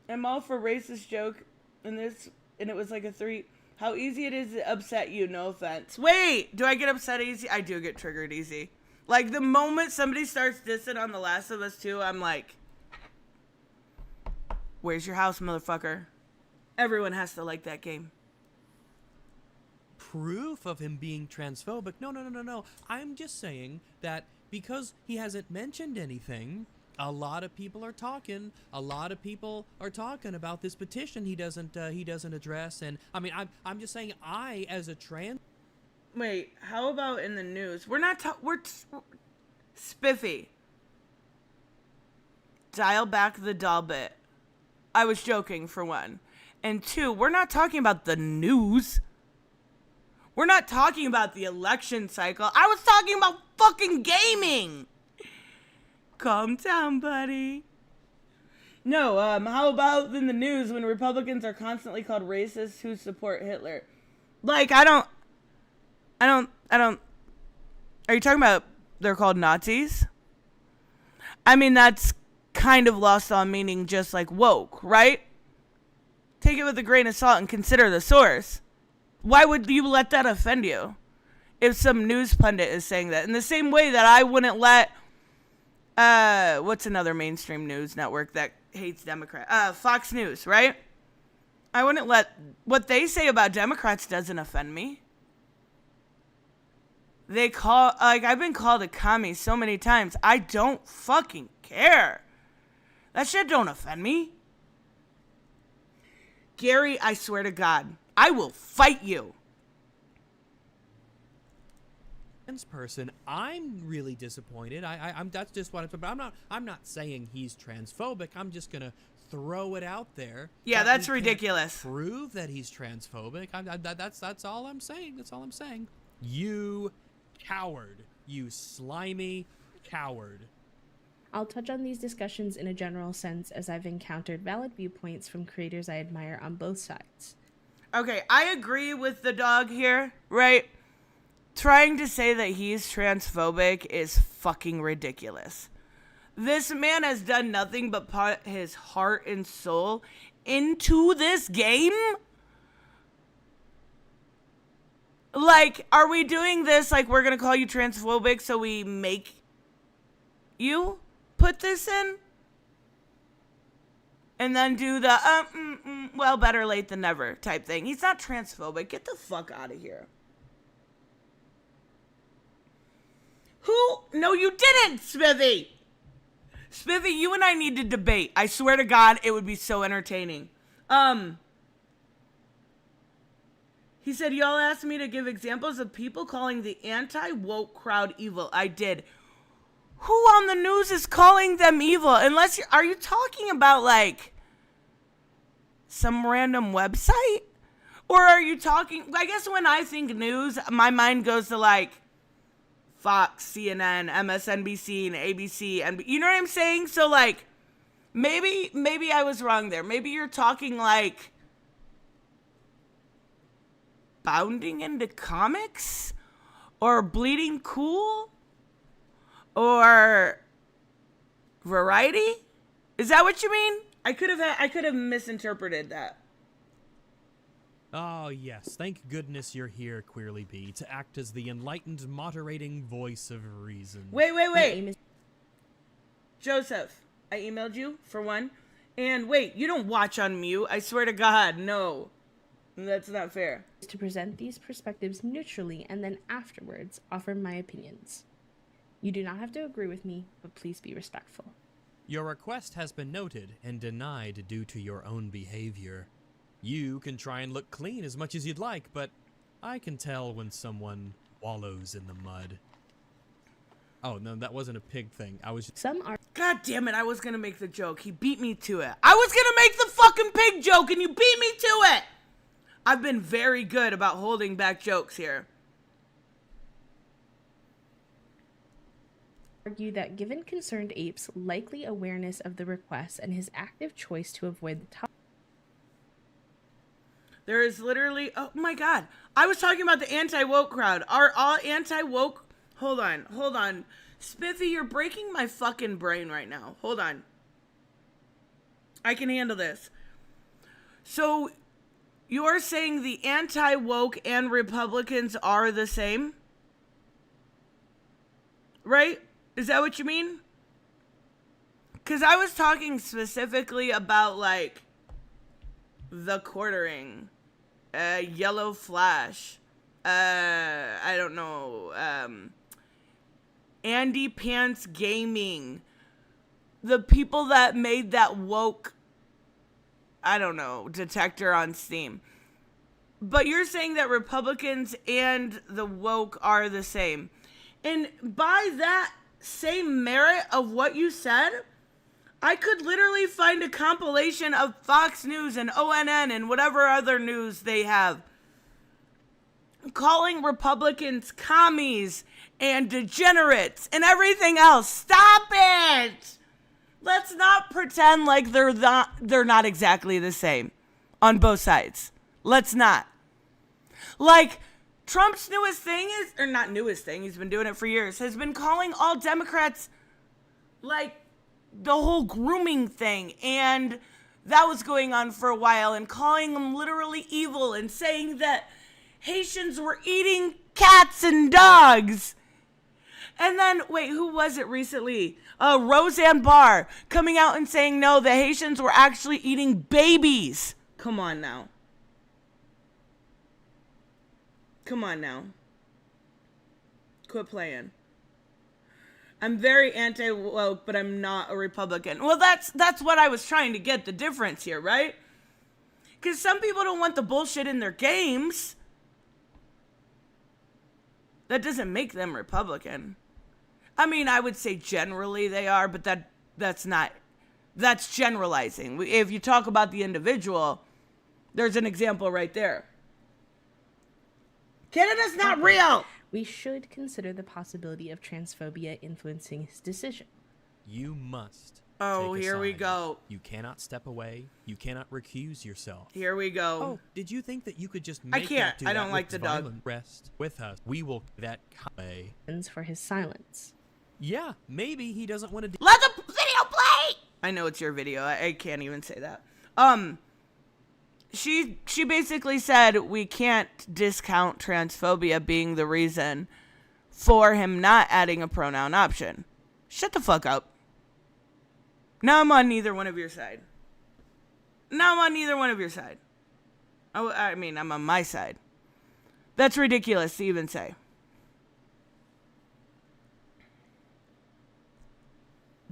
I'm all for racist joke in this, and it was like a 3. How easy it is to upset you, no offense. Wait, do I get upset easy? I do get triggered easy. Like, the moment somebody starts dissing on The Last of Us 2, I'm like, where's your house, motherfucker? Everyone has to like that game. Proof of him being transphobic. No. I'm just saying that because he hasn't mentioned anything, a lot of people are talking. A lot of people are talking about this petition he doesn't address. And I mean, I'm just saying, I as a trans... Wait, how about in the news? We're Spiffy. Dial back the doll bit. I was joking, for one. And 2, we're not talking about the news. We're not talking about the election cycle. I was talking about fucking gaming. Calm down, buddy. No, how about in the news when Republicans are constantly called racists who support Hitler? Like, I don't... Are you talking about they're called Nazis? I mean, that's kind of lost on meaning, just like woke, right? Take it with a grain of salt and consider the source. Why would you let that offend you if some news pundit is saying that? In the same way that I wouldn't let, what's another mainstream news network that hates Democrats? Fox News, right? I wouldn't let what they say about Democrats doesn't offend me. I've been called a commie so many times. I don't fucking care. That shit don't offend me. Gary, I swear to God, I will fight you. Person, I'm really disappointed. I'm that's just what I'm. But I'm not saying he's transphobic. I'm just gonna throw it out there. Yeah, that that's we can't ridiculous. Prove that he's transphobic. That's all I'm saying. That's all I'm saying. You coward. You slimy coward. I'll touch on these discussions in a general sense as I've encountered valid viewpoints from creators I admire on both sides. Okay, I agree with the dog here, right? Trying to say that he's transphobic is fucking ridiculous. This man has done nothing but put his heart and soul into this game. Like, are we doing this like we're gonna call you transphobic so we make you put this in? And then do the, well, better late than never type thing. He's not transphobic. Get the fuck out of here. Who? No, you didn't, Spiffy. Spiffy, you and I need to debate. I swear to God, it would be so entertaining. He said, y'all asked me to give examples of people calling the anti-woke crowd evil. I did. Who on the news is calling them evil? Are you talking about, like, some random website? Or are you talking, I guess when I think news, my mind goes to, like, Fox, CNN, MSNBC, and ABC, and you know what I'm saying? So, like, maybe I was wrong there. Maybe you're talking, like, Bounding into Comics? Or Bleeding Cool? Or Variety? Is that what you mean? I could have misinterpreted that. Oh, yes. Thank goodness you're here, Queerly B, to act as the enlightened, moderating voice of reason. Wait. Joseph, I emailed you, for one. And wait, you don't watch on mute. I swear to God, no. That's not fair. To present these perspectives neutrally and then afterwards offer my opinions. You do not have to agree with me, but please be respectful. Your request has been noted and denied due to your own behavior. You can try and look clean as much as you'd like, but I can tell when someone wallows in the mud. Oh, no, that wasn't a pig thing. I was... Some are God damn it, I was gonna make the joke. He beat me to it. I was gonna make the fucking pig joke and you beat me to it! I've been very good about holding back jokes here. argue that given concerned ape's likely awareness of the request and his active choice to avoid the topic. There is literally, oh my God. I was talking about the anti-woke crowd. Are all anti-woke? Hold on. Spiffy, you're breaking my fucking brain right now. Hold on. I can handle this. So, you're saying the anti-woke and Republicans are the same? Right? Is that what you mean? Because I was talking specifically about, like, the quartering, Yellow Flash, I don't know, Andy Pants Gaming, the people that made that woke, I don't know, detector on Steam. But you're saying that Republicans and the woke are the same. And by that same merit of what you said, I could literally find a compilation of Fox News and ONN and whatever other news they have calling Republicans commies and degenerates and everything else. Stop it! Let's not pretend like they're not exactly the same on both sides. Let's not. Like, Trump's newest thing is, or not newest thing, he's been doing it for years, has been calling all Democrats, like, the whole grooming thing, and that was going on for a while, and calling them literally evil, and saying that Haitians were eating cats and dogs. And then, wait, who was it recently? Roseanne Barr coming out and saying, no, the Haitians were actually eating babies. Come on now. Quit playing. I'm very anti-woke, but I'm not a Republican. Well, that's what I was trying to get the difference here, right? Because some people don't want the bullshit in their games. That doesn't make them Republican. I mean, I would say generally they are, but that's generalizing. If you talk about the individual, there's an example right there. Canada's not real! We should consider the possibility of transphobia influencing his decision. You must. Oh, take a here we side. go. You cannot step away. You cannot recuse yourself. Here we go. Oh, did you think that you could just make can't. that do I that don't like with the dog. violent rest with us? We will that way. For his silence. Yeah, maybe he doesn't want to. Let the video play! I know it's your video. I can't even say that. She basically said we can't discount transphobia being the reason for him not adding a pronoun option. Shut the fuck up. Now I'm on neither one of your side. Oh, I mean, I'm on my side. That's ridiculous to even say.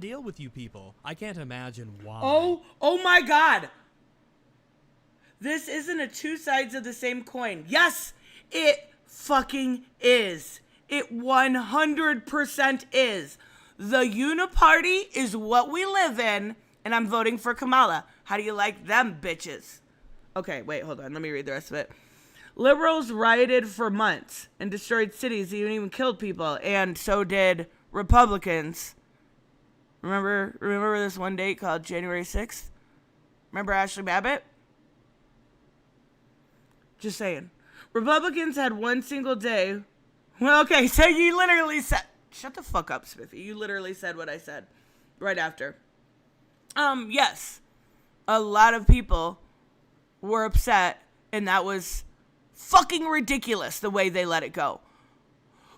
Deal with you people. I can't imagine why. Oh my God. This isn't a two sides of the same coin. Yes, it fucking is. It 100% is. The uniparty is what we live in, and I'm voting for Kamala. How do you like them bitches? Okay, wait, hold on. Let me read the rest of it. Liberals rioted for months and destroyed cities, even killed people, and so did Republicans. Remember this one date called January 6th? Remember Ashley Babbitt? Just saying. Republicans had one single day. Well, okay, so you literally said... Shut the fuck up, Spiffy. You literally said what I said right after. Yes. A lot of people were upset, and that was fucking ridiculous the way they let it go.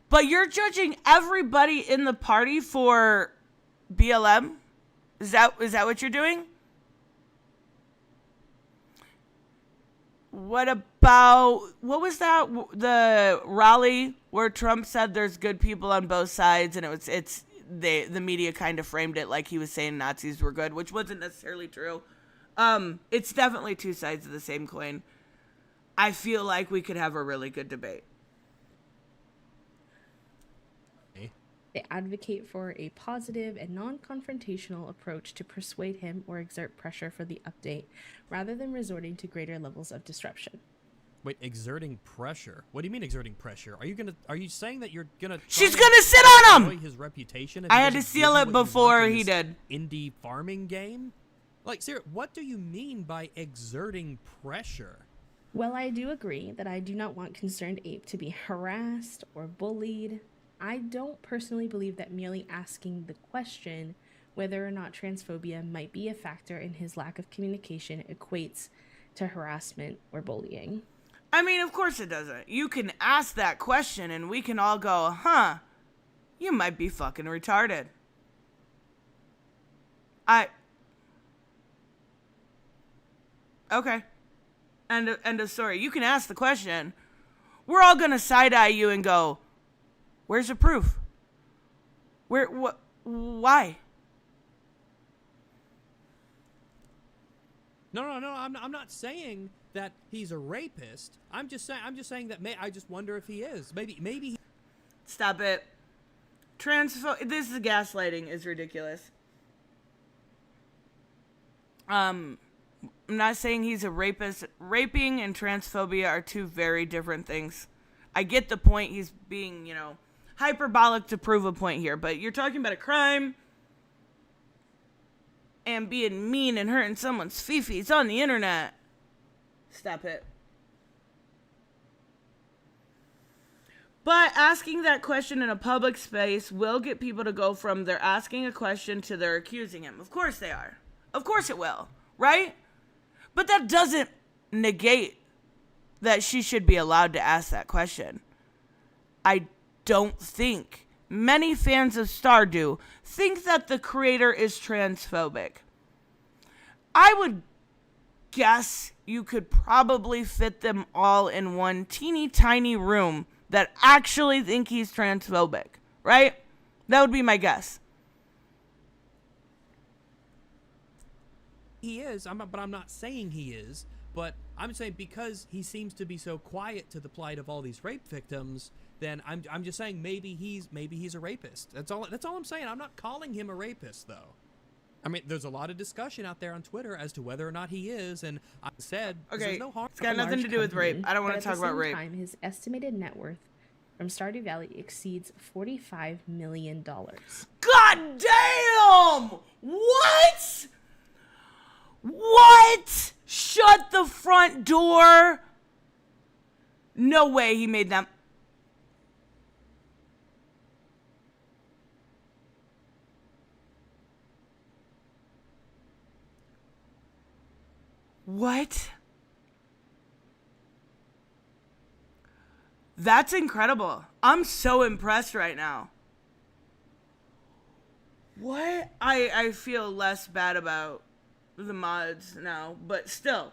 But you're judging everybody in the party for BLM? Is that what you're doing? What about, what was that? The rally where Trump said there's good people on both sides, and the media kind of framed it like he was saying Nazis were good, which wasn't necessarily true. It's definitely two sides of the same coin. I feel like we could have a really good debate. They advocate for a positive and non-confrontational approach to persuade him or exert pressure for the update, rather than resorting to greater levels of disruption. Wait, exerting pressure? What do you mean exerting pressure? Are you saying that you're gonna? She's gonna sit on him. His reputation. I had to seal it before he did. Indie farming game. Like, Sarah, what do you mean by exerting pressure? Well, I do agree that I do not want Concerned Ape to be harassed or bullied. I don't personally believe that merely asking the question whether or not transphobia might be a factor in his lack of communication equates to harassment or bullying. I mean, of course it doesn't. You can ask that question and we can all go, huh, you might be fucking retarded. Okay. End of story. You can ask the question. We're all gonna side-eye you and go, where's the proof? Why? No. I'm not saying that he's a rapist. I'm just saying that I just wonder if he is. Maybe. Stop it. This is gaslighting is ridiculous. I'm not saying he's a rapist. Raping and transphobia are two very different things. I get the point. He's being, hyperbolic to prove a point here, but you're talking about a crime and being mean and hurting someone's fifis on the internet. Stop it. But asking that question in a public space will get people to go from they're asking a question to they're accusing him. Of course they are. Of course it will, right? But that doesn't negate that she should be allowed to ask that question. I don't think many fans of Stardew think that the creator is transphobic. I would guess you could probably fit them all in one teeny tiny room that actually think he's transphobic, right? That would be my guess. He is, but I'm not saying he is, but I'm saying because he seems to be so quiet to the plight of all these rape victims, then I'm just saying maybe he's a rapist. That's all I'm saying. I'm not calling him a rapist though. I mean, there's a lot of discussion out there on Twitter as to whether or not he is, and I said there's no harm. It's got nothing to do with rape. I don't want to talk about rape. At the same time, his estimated net worth from Stardew Valley exceeds $45 million. God damn! What? What? Shut the front door. No way he made that. What? That's incredible. I'm so impressed right now. What? I feel less bad about the mods now, but still.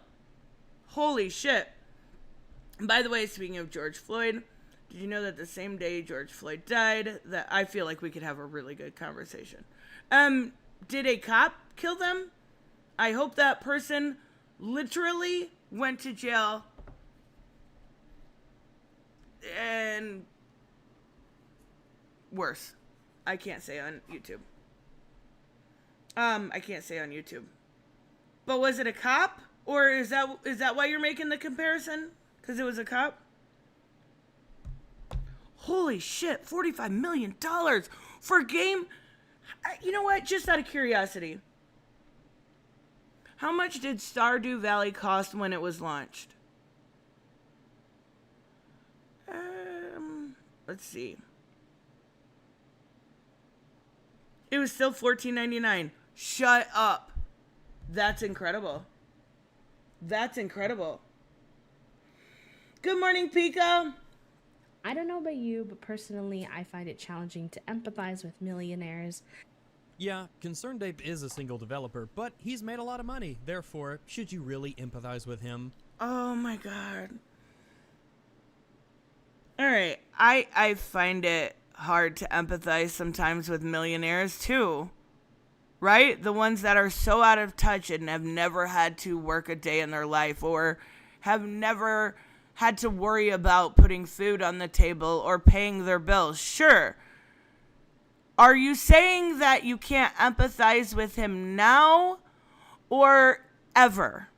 Holy shit. By the way, speaking of George Floyd, did you know that the same day George Floyd died, that I feel like we could have a really good conversation. Did a cop kill them? I hope that person literally went to jail and worse. I can't say on YouTube. I can't say on YouTube. But was it a cop? Or is that why you're making the comparison? Because it was a cop? Holy shit, $45 million for a game? You know what? Just out of curiosity. How much did Stardew Valley cost when it was launched? Let's see. It was still $14.99. Shut up. That's incredible. That's incredible. Good morning, Pico. I don't know about you, but personally, I find it challenging to empathize with millionaires Yeah, Concerned Ape is a single developer, but he's made a lot of money. Therefore, should you really empathize with him? Oh my god. Alright, I find it hard to empathize sometimes with millionaires too. Right? The ones that are so out of touch and have never had to work a day in their life or have never had to worry about putting food on the table or paying their bills. Sure. Are you saying that you can't empathize with him now or ever?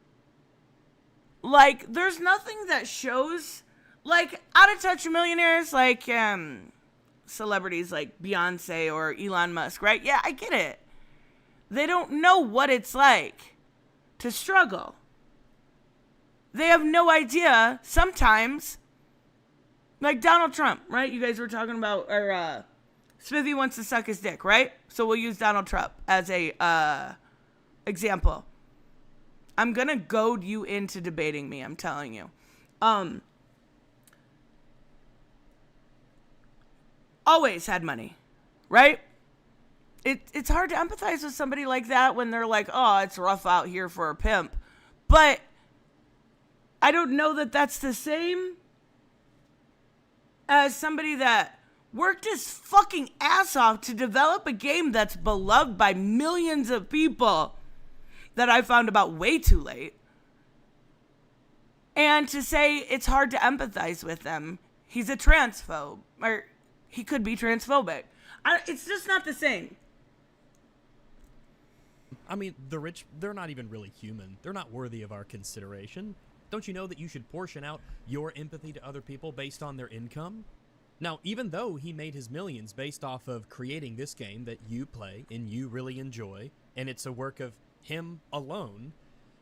Like, there's nothing that shows, like, out of touch millionaires, like, celebrities like Beyonce or Elon Musk, right? Yeah, I get it. They don't know what it's like to struggle. They have no idea sometimes. Like Donald Trump, right? You guys were talking about, or Smithy wants to suck his dick, right? So we'll use Donald Trump as a example. I'm going to goad you into debating me, I'm telling you. Always had money, right? It's hard to empathize with somebody like that when they're like, oh, it's rough out here for a pimp. But I don't know that that's the same as somebody that worked his fucking ass off to develop a game that's beloved by millions of people that I found about way too late. And to say it's hard to empathize with them. He's a transphobe. Or he could be transphobic. It's just not the same. I mean, the rich, they're not even really human. They're not worthy of our consideration. Don't you know that you should portion out your empathy to other people based on their income? Now, even though he made his millions based off of creating this game that you play and you really enjoy, and it's a work of him alone,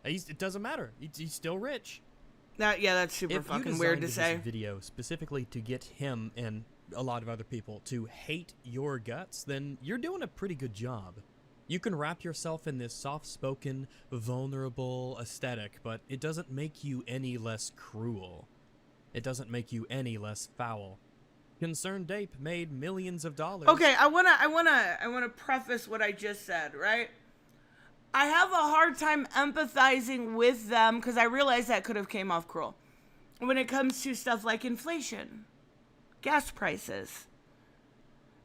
it doesn't matter. He's still rich. That's super fucking weird to say. This video specifically to get him and a lot of other people to hate your guts, then you're doing a pretty good job. You can wrap yourself in this soft-spoken, vulnerable aesthetic, but it doesn't make you any less cruel. It doesn't make you any less foul. Concerned Ape made millions of dollars. Okay, I wanna preface what I just said, right? I have a hard time empathizing with them because I realize that could have came off cruel. When it comes to stuff like inflation, gas prices.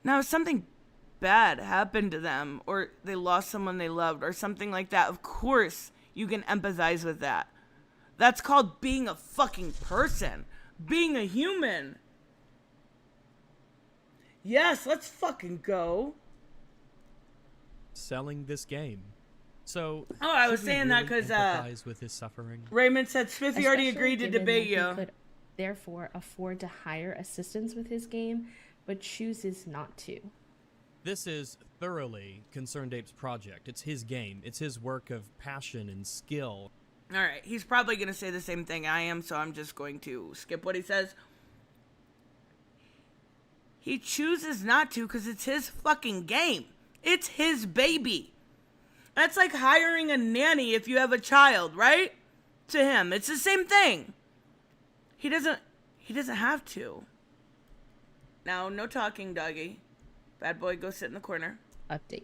Now, if something bad happened to them or they lost someone they loved or something like that, of course you can empathize with that. That's called being a fucking person, being a human. Yes, let's fucking go. Selling this game. So, I was should we saying that really 'cause, empathize with his suffering. Raymond said Smithy already Especially agreed to given debate that you. He could therefore afford to hire assistants with his game, but chooses not to. This is thoroughly Concerned Ape's project. It's his game. It's his work of passion and skill. All right, he's probably going to say the same thing I am, so I'm just going to skip what he says. He chooses not to because it's his fucking game. It's his baby. That's like hiring a nanny if you have a child, right? To him, it's the same thing. He doesn't have to. Now, no talking, doggy. Bad boy, go sit in the corner. Update.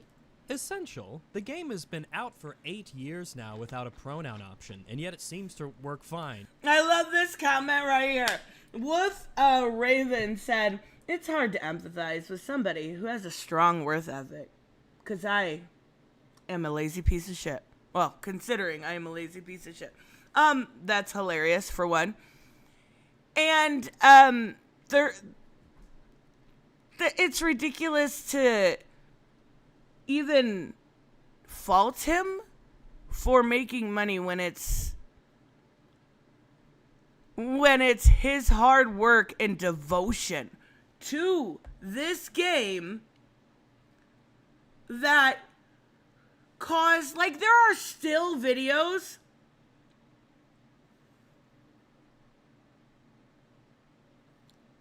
Essential. The game has been out for 8 years now without a pronoun option, and yet it seems to work fine. I love this comment right here. Wolf Raven said, it's hard to empathize with somebody who has a strong worth ethic. Because I am a lazy piece of shit. Well, considering I am a lazy piece of shit. That's hilarious, for one. And, it's ridiculous to even fault him for making money when it's his hard work and devotion to this game that caused, like, there are still videos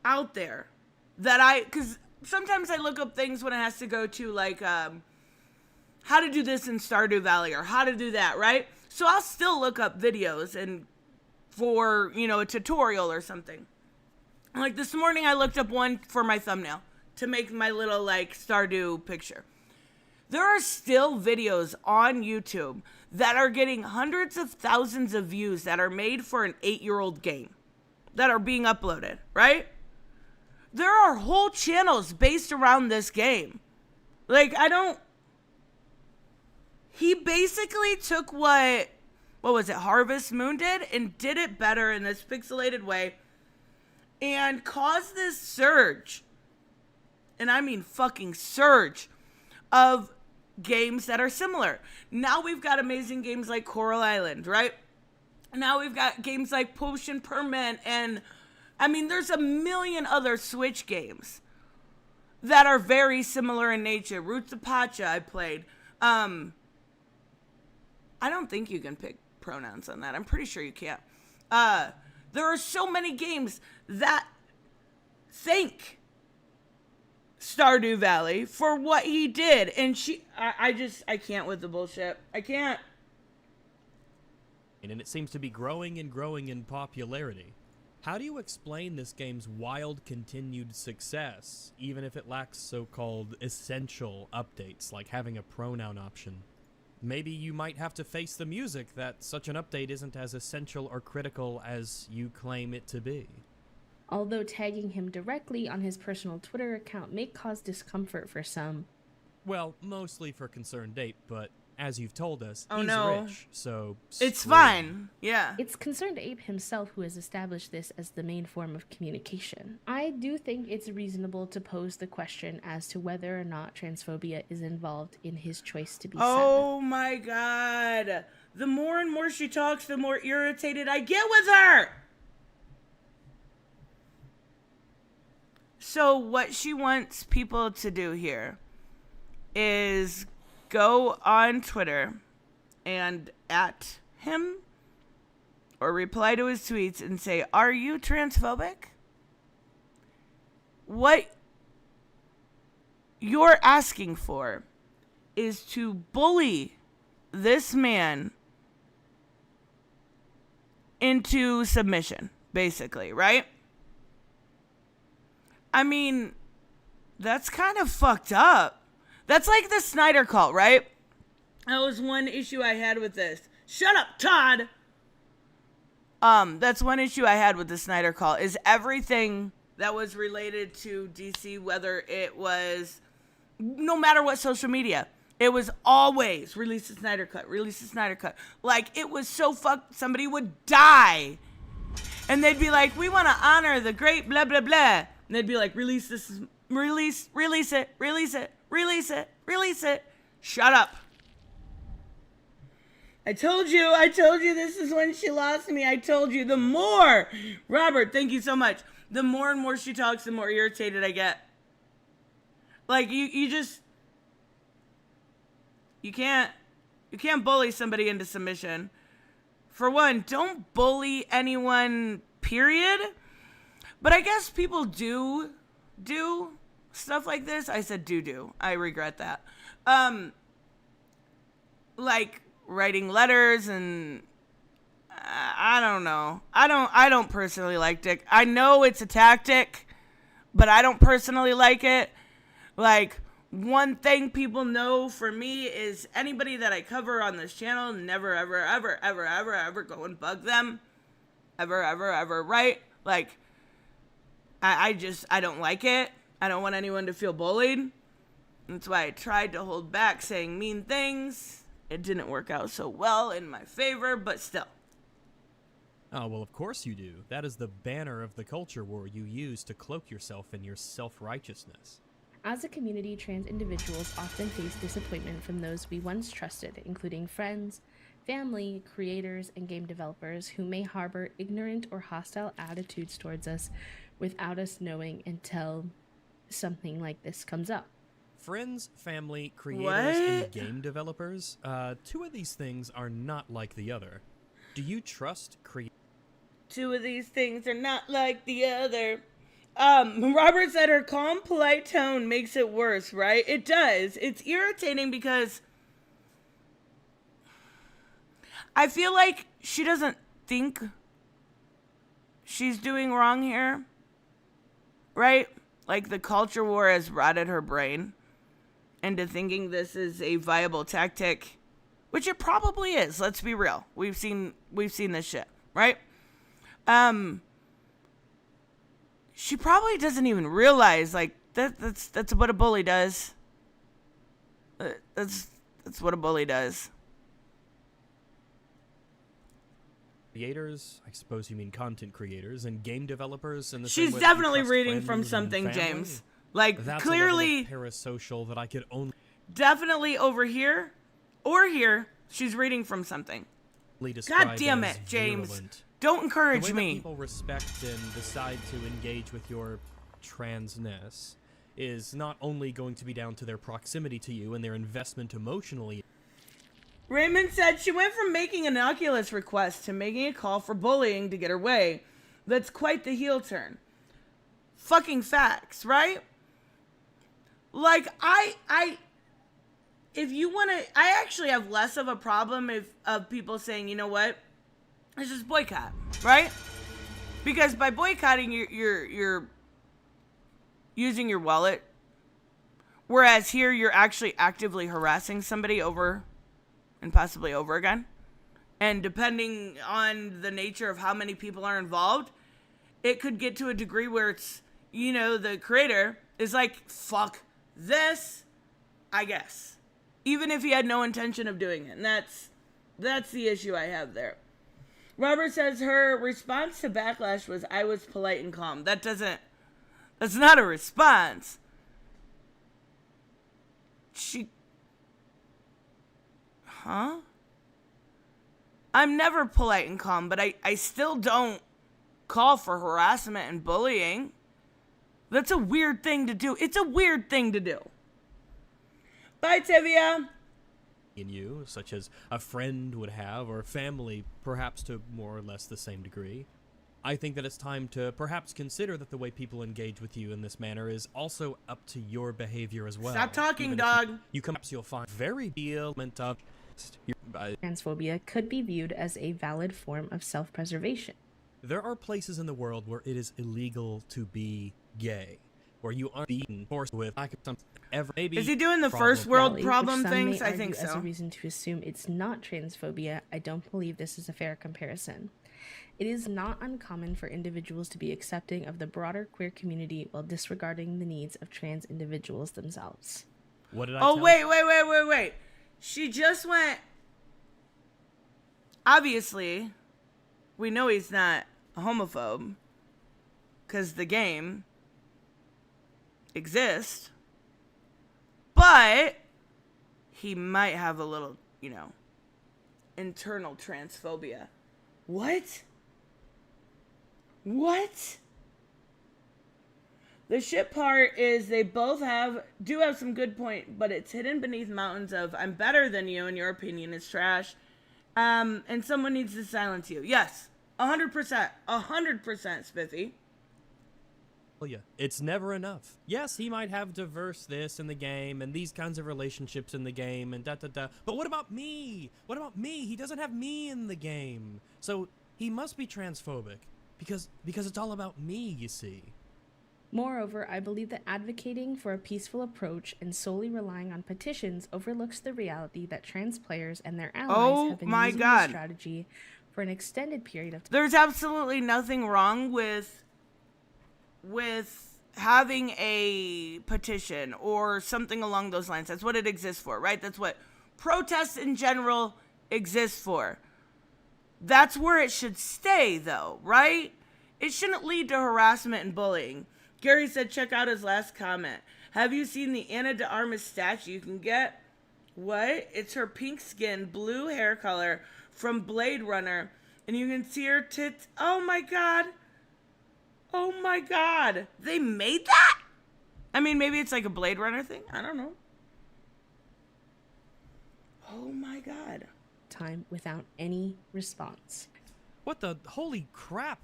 out there that because sometimes I look up things when it has to go to, like, how to do this in Stardew Valley or how to do that, right? So I'll still look up videos and for, a tutorial or something. Like this morning I looked up one for my thumbnail to make my little, like, Stardew picture. There are still videos on YouTube that are getting hundreds of thousands of views that are made for an 8-year-old game that are being uploaded, right? There are whole channels based around this game. Like, he basically took what was it, Harvest Moon did and did it better in this pixelated way and caused this surge, and I mean fucking surge, of games that are similar. Now we've got amazing games like Coral Island, right? Now we've got games like Potion Permit, and I mean, there's a million other Switch games that are very similar in nature. Roots of Pacha I played. I don't think you can pick pronouns on that. I'm pretty sure you can't. There are so many games that thank Stardew Valley for what he did, and I can't with the bullshit. I can't. And it seems to be growing and growing in popularity. How do you explain this game's wild continued success, even if it lacks so-called essential updates, like having a pronoun option? Maybe you might have to face the music that such an update isn't as essential or critical as you claim it to be. Although tagging him directly on his personal Twitter account may cause discomfort for some. Well, mostly for Concerned Ape, but as you've told us, Oh, he's no. rich, so It's screw him. fine. Yeah. It's Concerned Ape himself who has established this as the main form of communication. I do think it's reasonable to pose the question as to whether or not transphobia is involved in his choice to be Oh my god. The more and more she talks, the more irritated I get with her. So what she wants people to do here is go on Twitter and at him or reply to his tweets and say, "Are you transphobic?" What you're asking for is to bully this man into submission, basically, right? I mean, that's kind of fucked up. That's like the Snyder Cult, right? That was one issue I had with this. Shut up, Todd! That's one issue I had with the Snyder Cult, is everything that was related to DC, whether it was, no matter what social media, it was always release the Snyder Cut, release the Snyder Cut. Like, it was so fucked, somebody would die. And they'd be like, we want to honor the great blah, blah, blah. And they'd be like, release this, release it, release it, release it, release it. Shut up. I told you this is when she lost me. I told you the more, Robert, thank you so much. The more and more she talks, the more irritated I get. Like, you can't bully somebody into submission. For one, don't bully anyone, period. But I guess people do stuff like this. I said do. I regret that. Like writing letters, and I don't know. I don't personally like it. I know it's a tactic, but I don't personally like it. Like, one thing people know for me is anybody that I cover on this channel, never, ever, ever, ever, ever, ever go and bug them. Ever, ever, ever, right? Like, I don't like it. I don't want anyone to feel bullied. That's why I tried to hold back saying mean things. It didn't work out so well in my favor, but still. Oh, well, of course you do. That is the banner of the culture war you use to cloak yourself in your self-righteousness. As a community, trans individuals often face disappointment from those we once trusted, including friends, family, creators, and game developers who may harbor ignorant or hostile attitudes towards us without us knowing until something like this comes up. Friends, family, creators, and game developers, two of these things are not like the other. Do you trust Two of these things are not like the other. Robert said her calm, polite tone makes it worse, right? It does. It's irritating because I feel like she doesn't think she's doing wrong here, right? Like, the culture war has rotted her brain. into thinking this is a viable tactic, which it probably is. Let's be real. We've seen this shit, right? She probably doesn't even realize like that's what a bully does. That's what a bully does. Creators, I suppose you mean content creators and game developers, and She's definitely reading from something, James. Like that's clearly a level of parasocial that I could only definitely over here or here. She's reading from something. describe God damn as it, James! virulent. Don't encourage the way me. That people respect and decide to engage with your transness is not only going to be down to their proximity to you and their investment emotionally. Raymond said she went from making an Oculus request to making a call for bullying to get her way. That's quite the heel turn. Fucking facts, right? Like, if you want to, I actually have less of a problem of people saying, you know what, let's just boycott, right? Because by boycotting, you're using your wallet, whereas here you're actually actively harassing somebody over and possibly over again. And depending on the nature of how many people are involved, it could get to a degree where it's, you know, the creator is like, fuck this, I guess. Even if he had no intention of doing it. And that's the issue I have there. Robert says her response to backlash was, I was polite and calm. That's not a response. I'm never polite and calm, but I still don't call for harassment and bullying. That's a weird thing to do. It's a weird thing to do. Bye, Tivia. In you, such as a friend would have, or family, perhaps to more or less the same degree. I think that it's time to perhaps consider that the way people engage with you in this manner is also up to your behavior as well. Stop talking, Even dog. perhaps you'll find very element of Transphobia could be viewed as a valid form of self-preservation. There are places in the world where it is illegal to be gay, where you aren't beaten, forced with lack of something ever. Maybe is he doing the problem. first world Valley, problem which some things? may I think argue as so. a reason to assume it's not transphobia, I don't believe this is a fair comparison. It is not uncommon for individuals to be accepting of the broader queer community while disregarding the needs of trans individuals themselves. What did I Oh, tell wait. She just went... Obviously, we know he's not a homophobe because the game exists, but he might have a little, you know, internal transphobia. What? The shit part is they both do have some good point, but it's hidden beneath mountains of I'm better than you and your opinion is trash. And someone needs to silence you. Yes, 100%, Spiffy. you? It's never enough. Yes, he might have diverse this in the game and these kinds of relationships in the game and da-da-da. But what about me? What about me? He doesn't have me in the game. So he must be transphobic because it's all about me, you see. Moreover, I believe that advocating for a peaceful approach and solely relying on petitions overlooks the reality that trans players and their allies have been using this strategy for an extended period of time. There's absolutely nothing wrong with having a petition or something along those lines. That's what it exists for, right? That's what protests in general exist for. That's where it should stay, though, right? It shouldn't lead to harassment and bullying. Gary said, check out his last comment. Have you seen the Ana de Armas statue you can get? What? It's her pink skin, blue hair color from Blade Runner. And you can see her tits. Oh my god. Oh my god. They made that? I mean, maybe it's like a Blade Runner thing. I don't know. Oh my god. Time without any response. What the holy crap?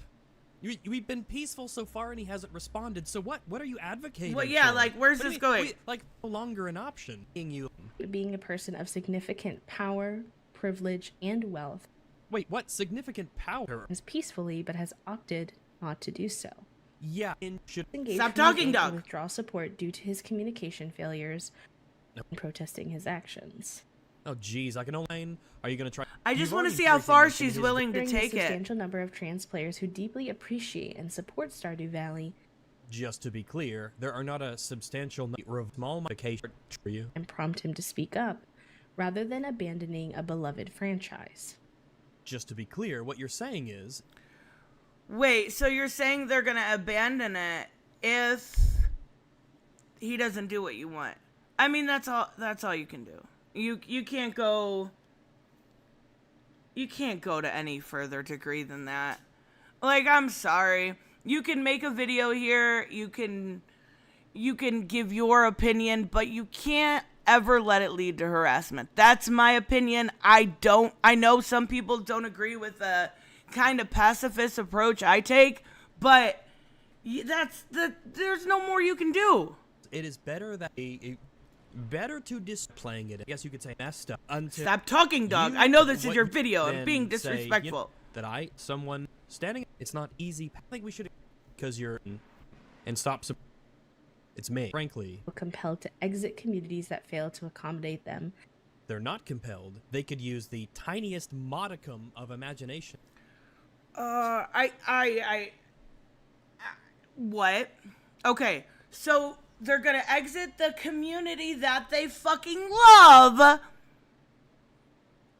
We've been peaceful so far and he hasn't responded. So what are you advocating Well, yeah, for? like, where's What do this you going? mean? Like, no longer an option. Being a person of significant power, privilege, and wealth Wait, what? Significant power? is peacefully but has opted not to do so. Yeah, should Engaged Stop from the talking, game dog. and withdraw support due to his communication failures. protesting his actions. Oh, geez, I can only. Are you gonna try? I just You've want to already see how briefly far mentioned she's his willing to Considering the take it. substantial number of trans players who deeply appreciate and support Stardew Valley Just to be clear, there are not a substantial number of small modifications for you. and prompt him to speak up, rather than abandoning a beloved franchise. Just to be clear, what you're saying is Wait, so you're saying they're gonna abandon it if he doesn't do what you want? I mean, that's all you can do. You can't go. You can't go to any further degree than that. Like, I'm sorry. You can make a video here. You can give your opinion, but you can't ever let it lead to harassment. That's my opinion. I know some people don't agree with the kind of pacifist approach I take, but there's no more you can do. it is better that better to playing it. I guess you could say messed up until. Stop talking, dog. you- I know this is what your you video. I'm then being say, disrespectful. that someone standing. It's not easy. I think we should because you're and stop. It's me. Frankly, Compelled to exit communities that fail to accommodate them. they're not compelled. They could use the tiniest modicum of imagination. What? Okay, so they're gonna exit the community that they fucking love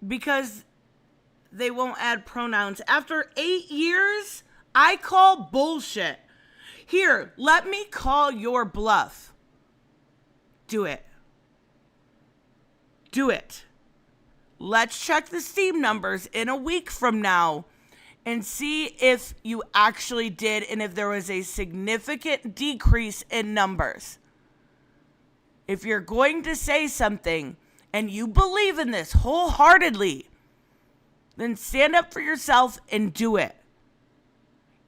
because they won't add pronouns. After 8 years, I call bullshit. Here, let me call your bluff. Do it. Do it. Let's check the Steam numbers in a week from now and see if you actually did and if there was a significant decrease in numbers. If you're going to say something and you believe in this wholeheartedly, then stand up for yourself and do it.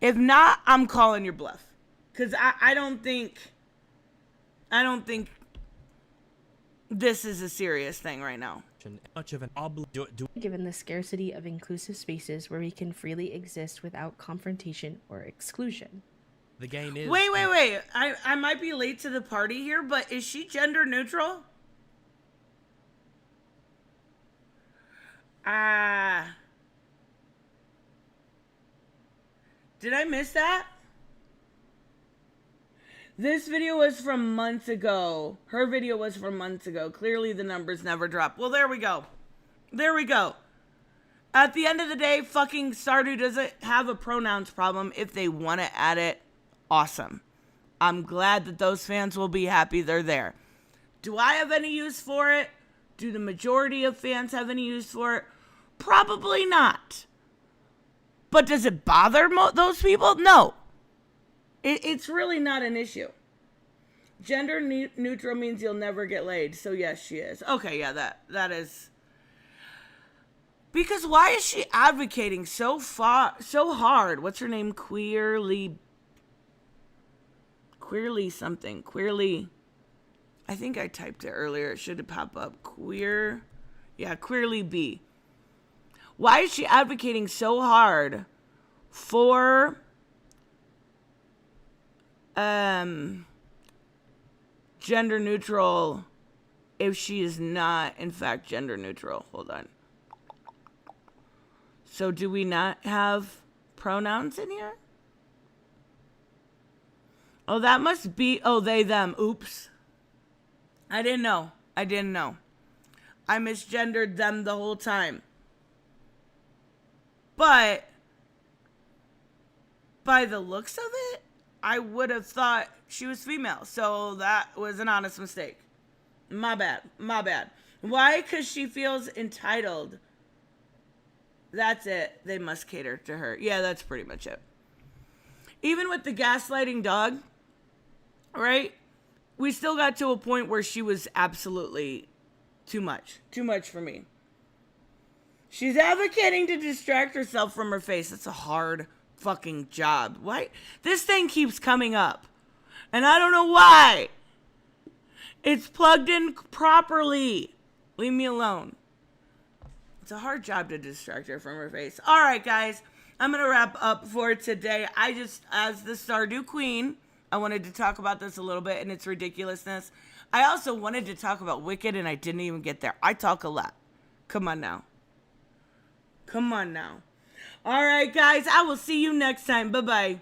If not, I'm calling your bluff. Because I don't think this is a serious thing right now. Much of an Given the scarcity of inclusive spaces where we can freely exist without confrontation or exclusion. the game is. Wait. I might be late to the party here, but is she gender neutral? Did I miss that? This video was from months ago. Her video was from months ago. Clearly the numbers never drop. Well, there we go. There we go. At the end of the day, fucking Stardew doesn't have a pronouns problem. If they want to add it, awesome. I'm glad that those fans will be happy they're there. Do I have any use for it? Do the majority of fans have any use for it? Probably not. But does it bother those people? No. It's really not an issue. Gender neutral means you'll never get laid. So yes, she is. Okay, yeah, that is. Because why is she advocating so hard? What's her name? Queerly something. Queerly. I think I typed it earlier. It should pop up. Queerly B. Why is she advocating so hard for gender neutral if she is not in fact gender neutral? Hold on. So do we not have pronouns in here? Oh, that must be, they, them. Oops. I didn't know. I misgendered them the whole time. But by the looks of it, I would have thought she was female. So that was an honest mistake. My bad. Why? Because she feels entitled. That's it. They must cater to her. Yeah, that's pretty much it. Even with the gaslighting dog, right? We still got to a point where she was absolutely too much. Too much for me. She's advocating to distract herself from her face. That's a hard fucking job. Why? This thing keeps coming up. And I don't know why. It's plugged in properly. Leave me alone. It's a hard job to distract her from her face. All right, guys. I'm going to wrap up for today. As the Stardew Queen, I wanted to talk about this a little bit and its ridiculousness. I also wanted to talk about Wiked, and I didn't even get there. I talk a lot. Come on now. Come on now. All right, guys. I will see you next time. Bye-bye.